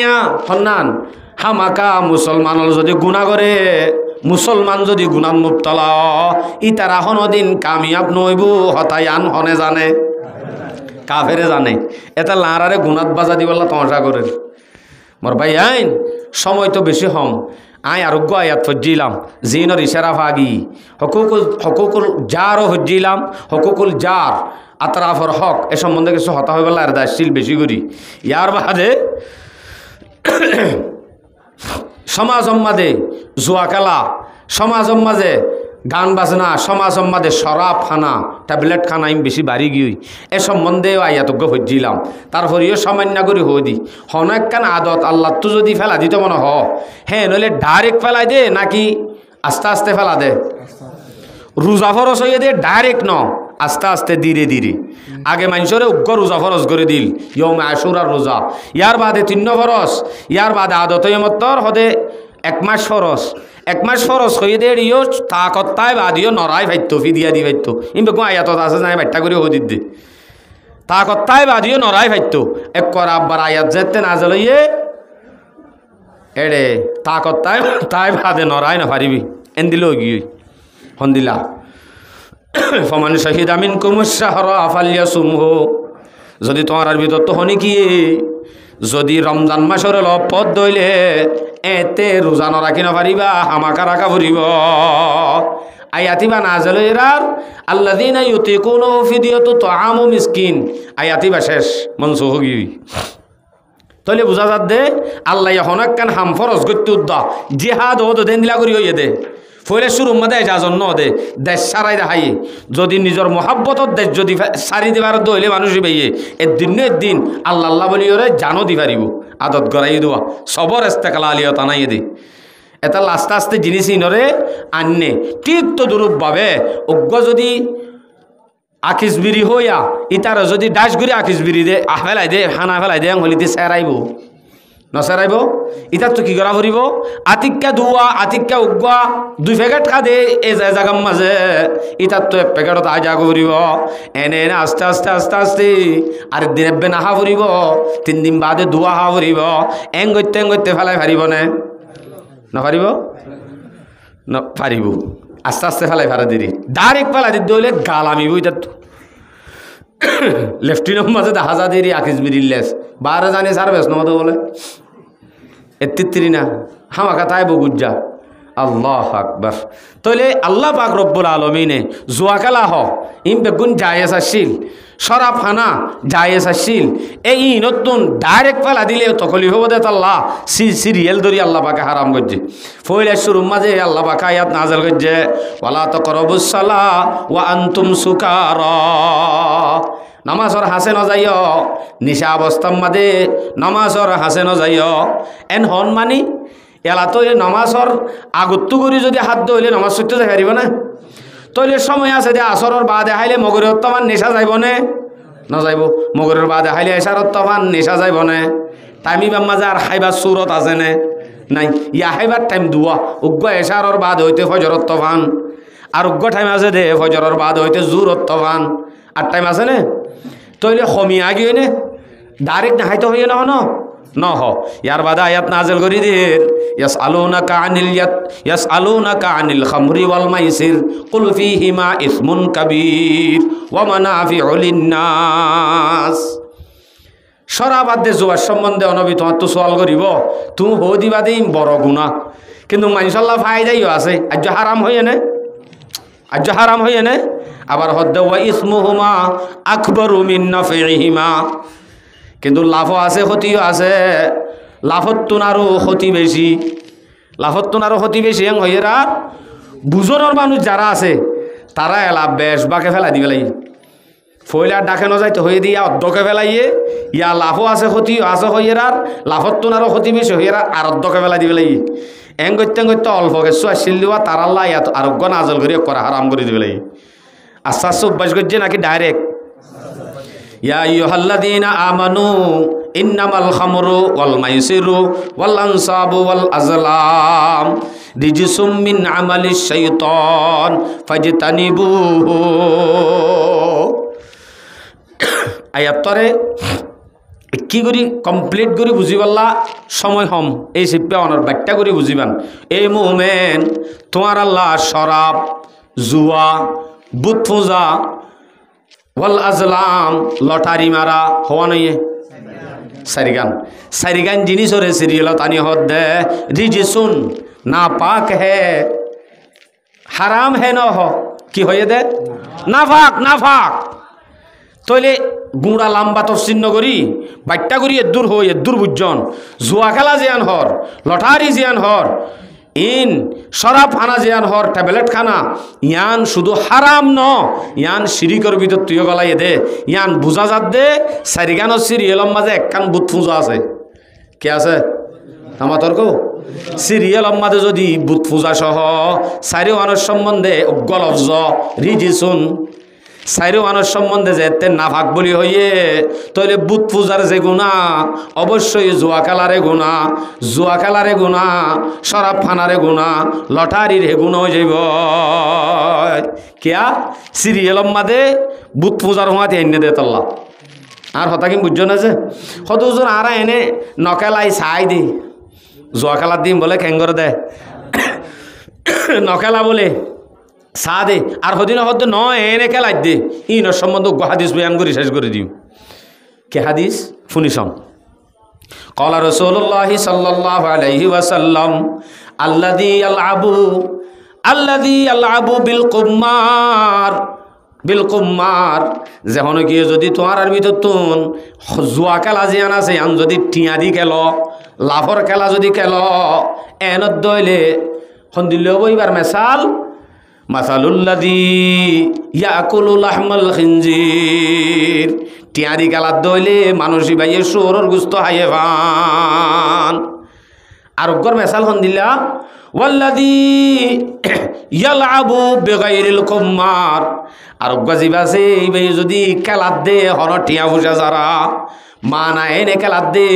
হন্নান হামাকা মুসলমান যদি গুণা করে মুসলমান যদি গুণান মুবতলা ইতারা হনদিন কামিয়াব নইব হতায়ান হনে জানে কাফেরে জানে এটা লাঁড়ারে গুণাত বাজা দিবলা তমাশা করে মোর ভাই আইন সময় তো বেশি হম আই আরোগ্য আয়াত হজ্জিলাম জিনর ইশারা ফাগি হকুকুল জারও হজ্জিলাম হকুকুল জার আতরাফর হক এ সম্বন্ধে কিছু হতা হয়ে গেল আর দাসশীল বেশি করি ইয়ার বাদে সমাজ মাঝে জুয়া খেলা সমাজ মাঝে গান বাজনা সমাজ মাঝে শরাব খানা ট্যাবলেট খানা আমি বেশি বাড়ি গিয়ে এ সম্বন্ধেও আয়াতজ্ঞ হজ্জিলাম তারপরেও সামান্য করে হো দি হনক কান আদত আল্লাহ তো যদি ফেলা দিত মনে হ হ্যাঁ নইলে ডাইরেক্ট ফেলাই দে নাকি আস্তে আস্তে ফেলা দে রোজা ফরস হয়ে দে ডাইরেক্ট ন আস্তে আস্তে ধীরে ধীরে আগে মানুষরে উগ্র রোজা ফরস করে দিল ইয়ম আশুরার রোজা ইয়ার বাদে 3 ফরস ইয়ার বাদে আদত মতর হদে 1 মাস ফরস হয়ে দে ইয় তাকত্তায় বাদিও নরাই ভাইতো ফিদিয়া দি ভাইতো ইমবে গো আয়াত আছে যাই বাট্টা করে হদিত দে তাকত্তায় বাদিও নরাই ভাইতো এক কর আব্বার আয়াত যেতে না জ্বলাইয়ে এড়ে তাকত্তায় তাই বাদে নরাই না পারিবি এন দিল গিয়ে হন্দিলা ফমান শাহিদ আমিন কুমুশাহর আফালিয়াসুমহু যদি তোমার ভিতর তো হনি কি যদি রমজান মাসের পদ দইলে এতে রোজা নরাখি নপারিবা হামাকা রাখা ফুরিব আয়াতিবা নাজল এরার আল্লাযীনা ইউতিকুনাহু ফিদিয়াতু তুআমু মিসকিন আয়াতিবা শেষ মনসুখ গই তলে বুঝা যাত দে আল্লাহ হনাক কান হাম ফরজ গত্য উদ্দা জিহাদ ও দেন দিলা করি হইয়ে দে ফলে শুরু মধ্যে এজাজন ন দে দেশ সারাই দেখাই যদি নিজের মহাব্বতর দেশ যদি সারি দিবার দইলে মানুষই পাইয়ে এদিন আল্লাহ আল্লাহ বলি ওরে জানো দি পারিব আদত গড়াই দেওয়া সবর এস্তেকালা আলিয়া টানাইয়ে দে এটা আস্তে আস্তে জিনিস ইনরে আননে ঠিক তো দুরূপভাবে অজ্ঞ যদি আখিস বিড়ি হইয়া ইতার যদি ডাস ঘুরি আখিস বিড়ি দে ফেলাই দে হানা ফেলাই দে হলিতে সেরাইব নসেরাইব ইতার তো কি করা ফুরিব আতিক্কা দুয়া আতিক্কা উগুয়া 2 প্যাকেট খা দে এই জায়গার মাঝে ইতার তো 1 প্যাকেটত আজা ফুরিব এনে এনে আস্তে আস্তে আস্তে আস্তে আর দিন এবে নাহা ফুরিব 3 দিন বাদে দুয়া হা ফুরিব এং গইতে ফেলাই ফারিব না পারিব না পারিব আস্তে আস্তে ফেলাই ফারা দিদি ডাইরেক্ট ফেলাই দিতে হলে গালামিব ইতার তো লেফটিনের মাঝে দেখা যা দেরি আকিস বিরিল্লেস বারে জানি সার বেশ নমতো বলে এত্তিত্রি না হামাকা তাই বগুজ্জা আল্লাহ আকবার তাহলে আল্লাহ পাক রব্বুল আলমিনে জুয়া খেলা হ ইম বেগুন জায়েজ আসিল শরাব খানা জায়েজ আসিল এই নতুন ডাইরেক্ট ফেলা দিলে তখলি হব দে আল্লাহ সিরিয়াল ধরি আল্লাহ পাকে হারাম করছে ফইলে শুরুর মাঝে আল্লাহ পাকে আয়াত নাযিল করছে ওয়ালা তাকরাবুস সালাহ ওয়া আনতুম সুকারা নামাজর হাসে ন যাইও নিশা অবস্থার মাঝে নামাজর হাসে ন যাইও এন হন মানি এলা তো নামাজর আগত্তু করি যদি হাত ধইলে নামাজ সত্য যাই পারিব না তইলে সময় আছে যে আসরের বাদে হাইলে মগরের তমান নেশা যাইব নে না যাইব মগরের বাদে হাইলে এশারত তমান নেশা যাইব নে টাইমিবার মাঝে আর খাইবার সুরত আছে নে নাই ইয়া খাইবার টাইম দুয়া উগ্র এশারর বাদ হইতে ফজরত তফান আর উগ্র টাইম আছে দে ফজরর বাদ হইতে জুরত তফান আর টাইম আছে নে তইলে খমিয়া গিয়ে নে ডাইরেক্ট নাহাইতে হইয়ে ন হ ইয়ার বাদে আয়াত নাযিল করি দিল ইয়াসআলুনাকা আনিল খামরি ওয়াল মাইসির কুল ফীহিমা ইসমুন কাবীর ওয়া মানাফিউ লিন্নাস শরাব আদে জুয়ার সম্বন্ধে অনবী তোমার তো সওয়াল করিব তুমি হো দিবা দেই বড় গুনাহ কিন্তু মানশাল্লাহ ফায়দাইও আছে আজ হারাম হইয়ে নে আবার হদ্দ ওয়া ইসমুহুমা আকবারু মিন নাফিহিমা কিন্তু লাভও আছে ক্ষতিও আছে লাভত্তুন আরও ক্ষতি বেশি এং হইয়েরা বুজনের মানুষ যারা আছে তারা এলা বেশ বাকে ফেলাই দিবে লাগে ফইলার ডাকে ন যাইতে হয়ে দিয়া অর্ধকে ফেলাইয়ে ইয়া লাভও আছে ক্ষতিও আছে হইয়েরার লাভত্তুন আরও ক্ষতি বেশি হইয়েরা আর অর্ধকে ফেলাই দিবে লাগে এং করতে অল্প কিছু আসিল দিবা তার আল্লাহ ইয়াত আরোগ্য নাজল করে করা হারাম করে দিবে লাগে আস্তে আস্তে অভ্যাস করছে নাকি ডাইরেক্ট? ইয়া আইয়ুহাল্লাযীনা আমানু ইন্নামাল খামরু ওয়াল মাইসিরু ওয়াল আনসাবু ওয়াল আজলাম রিজসুম মিন আমালিশ শাইতান ফাজতানিবুহু। আয়াতরে কি করি কমপ্লিট করে বুঝি পারলা সময় হম এই শিল্পে অনার ব্যাখ্যা করে বুঝিবান। এই মুমেন তোমার আল্লাহ শরাব, জুয়া, বুত পূজা, ওয়াল আজলাম লটারি মারা হওয়া নইয়ে সারিগান জিনিস ওরে সিরিয়াল তানি হদ দে রিজিসুন না পাক হে হারাম হে ন হ কি হয়ে দে নাফাক তইলে গুঁড়া লাম্বা তফসিন্ন করি বাট্টা করি এদূর হই এদূর বুঝজন জুয়া খেলা জিয়ান হর লটারি জিয়ান হর ইন শরাব খানা জিয়ান হর ট্যাবলেট খানা ইয়ান শুধু হারাম ন ইয়ান শিরিকর ভিতর তুইও গলাই দে ইয়ান বুঝা যাত দে সারিগানোর সিরিয়ালর মাঝে একখান বুত পূজা আছে। কে আছে আমার তর্ক? সিরিয়ালর মাঝে যদি বুত পূজা সহ সারি ওয়ানোর সম্বন্ধে গলফজ রিজিসুন সাইরো মানুষ সম্বন্ধে যে এতে নাফাক বলি হইয়ে তইলে বুত পূজার যে গুণা অবশ্যই জুয়া খেলারে গুণা শরাব খানারে গুণা লটারির হে গুণ হয়ে যাইব। কিয়া সিরিয়ালর মাঝে বুত পূজার হওয়াতে এনে দে তল্লা আর হতা কি বুঝছো না যে হতজন আর এনে নকেলাই চাই দি জুয়া খেলার দিন বলে খেঙ্গর দে নকেলা বলে চা দে আর হদিন হদ ন এনে খেলাই দে ইনর সম্বন্ধে হাদিস বয়ান করে শেষ করে দিও। কে হাদিস শুনিছম? ক্বালা রাসূলুল্লাহি সাল্লাল্লাহু আলাইহি ওয়াসাল্লাম আল্লাযী ইয়ালআবু বিল কুম্মার যখন গিয়ে যদি তোমার আর ভিতর তুন জুয়া খেলা জিয়ান আছে আন যদি টিয়া দি খেল লাভর খেলা যদি খেল এনত দইলে হন্দিল বইবার মেসাল মাসালুল্লাযী ইয়াকুলু লাহমাল খিনজির টিয়ারি গালাত দইলে মানুষই ভাইয়ে শুয়োরের গোশত খাইয়ে ভান। আরোগ্যর মেসাল হন দিলা ওয়াল্লাযী ইয়ালআবু বিগাইরিল কুম্মার আরোগ্য জিবাসে এই ভাই যদি খেলাত দে হন টিয়া ফুসা যারা মা না এনে খেলাত দে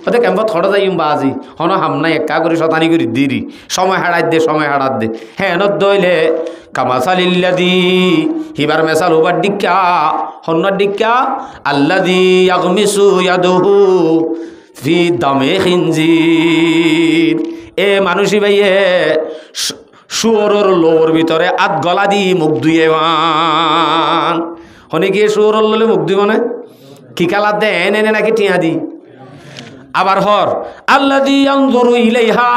ওতে কেমন থড় যাইম বাজি হন হামনা একা করে শতানি করে দিরি সময় হাড়াত দে হ্যাঁ নত দইলে কামাসালিল্লাযী হিবার মেসাল ওবার ডিক্কা হন্নর ডিক্কা আল্লাযী ইয়াগমিসু ইয়াদুহু ফি দামে খিনজির এ মানুষই ভাইয়ে শুয়োরের লোর ভিতরে আধ গলা দি মুখ ধুয়ে বান হনে গিয়ে শুয়োরের লোলে মুখ ধুই মানে কি কালার দে এনে নাকি টিয়া দি আবার হর আল্লাযী ইয়ানজুরু ইলাইহা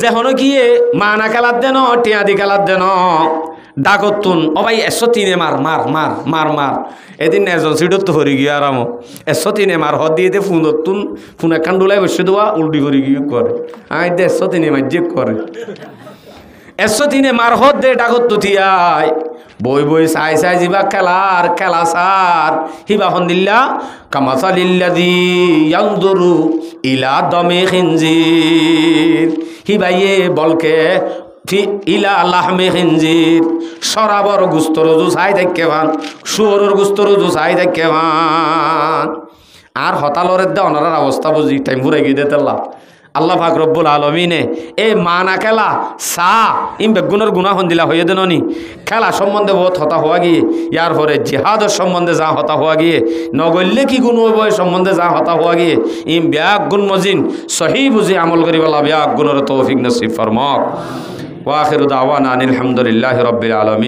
যেহন গিয়ে মা না খেলার দেন টিয়া দি খেলার দেন ডাকতুন ও ভাই 103 মার এদিন এজন সিডত তো হরি গিয়ে আরাম 103 মার হদ দিয়ে ফোন একখান ডোলাই বসে দেওয়া উল্টি করে গিয়ে করে আই দে 103 মার যে করে 103 মার হদ দে ডাকত থিয়াই বই চাই যাবা খেলা সার হিবা হন্দিল্লা কামাসালিল্লাযী ইয়ানজুরু ইলা দামে খিনজির হিবাইয়ে বলকে ইলা লাহমে খিনজির শরাবর গুস্ত রজু চাই দেখে ভান শুয়োরের গুস্ত রজু চাই দেখে ভান আর হতালরের দে অনারার অবস্থা বুঝি টাইম ঘুরে গিয়ে দেতেল্লা আল্লাহ পাক রব্বুল আলামিনে এ মা না খেলা সা ইম বেগুনের গুণা হন্দিলা হয়ে দেননি খেলা সম্বন্ধে বহুত হতা হওয়া গিয়ে ইয়ার পরে জিহাদের সম্বন্ধে যা হতা হওয়া গিয়ে নগল্যে কি গুণ হইব সম্বন্ধে যা হতা হওয়া গিয়ে ইম ব্যাগ গুণ মজিন সহি বুঝি আমল করি বলা ব্যাগ গুণের তৌফিক নসিব ফরমাক ওয়া আখিরু দাওয়ানা আনিল হামদুলিল্লাহি রাব্বিল আলামিন।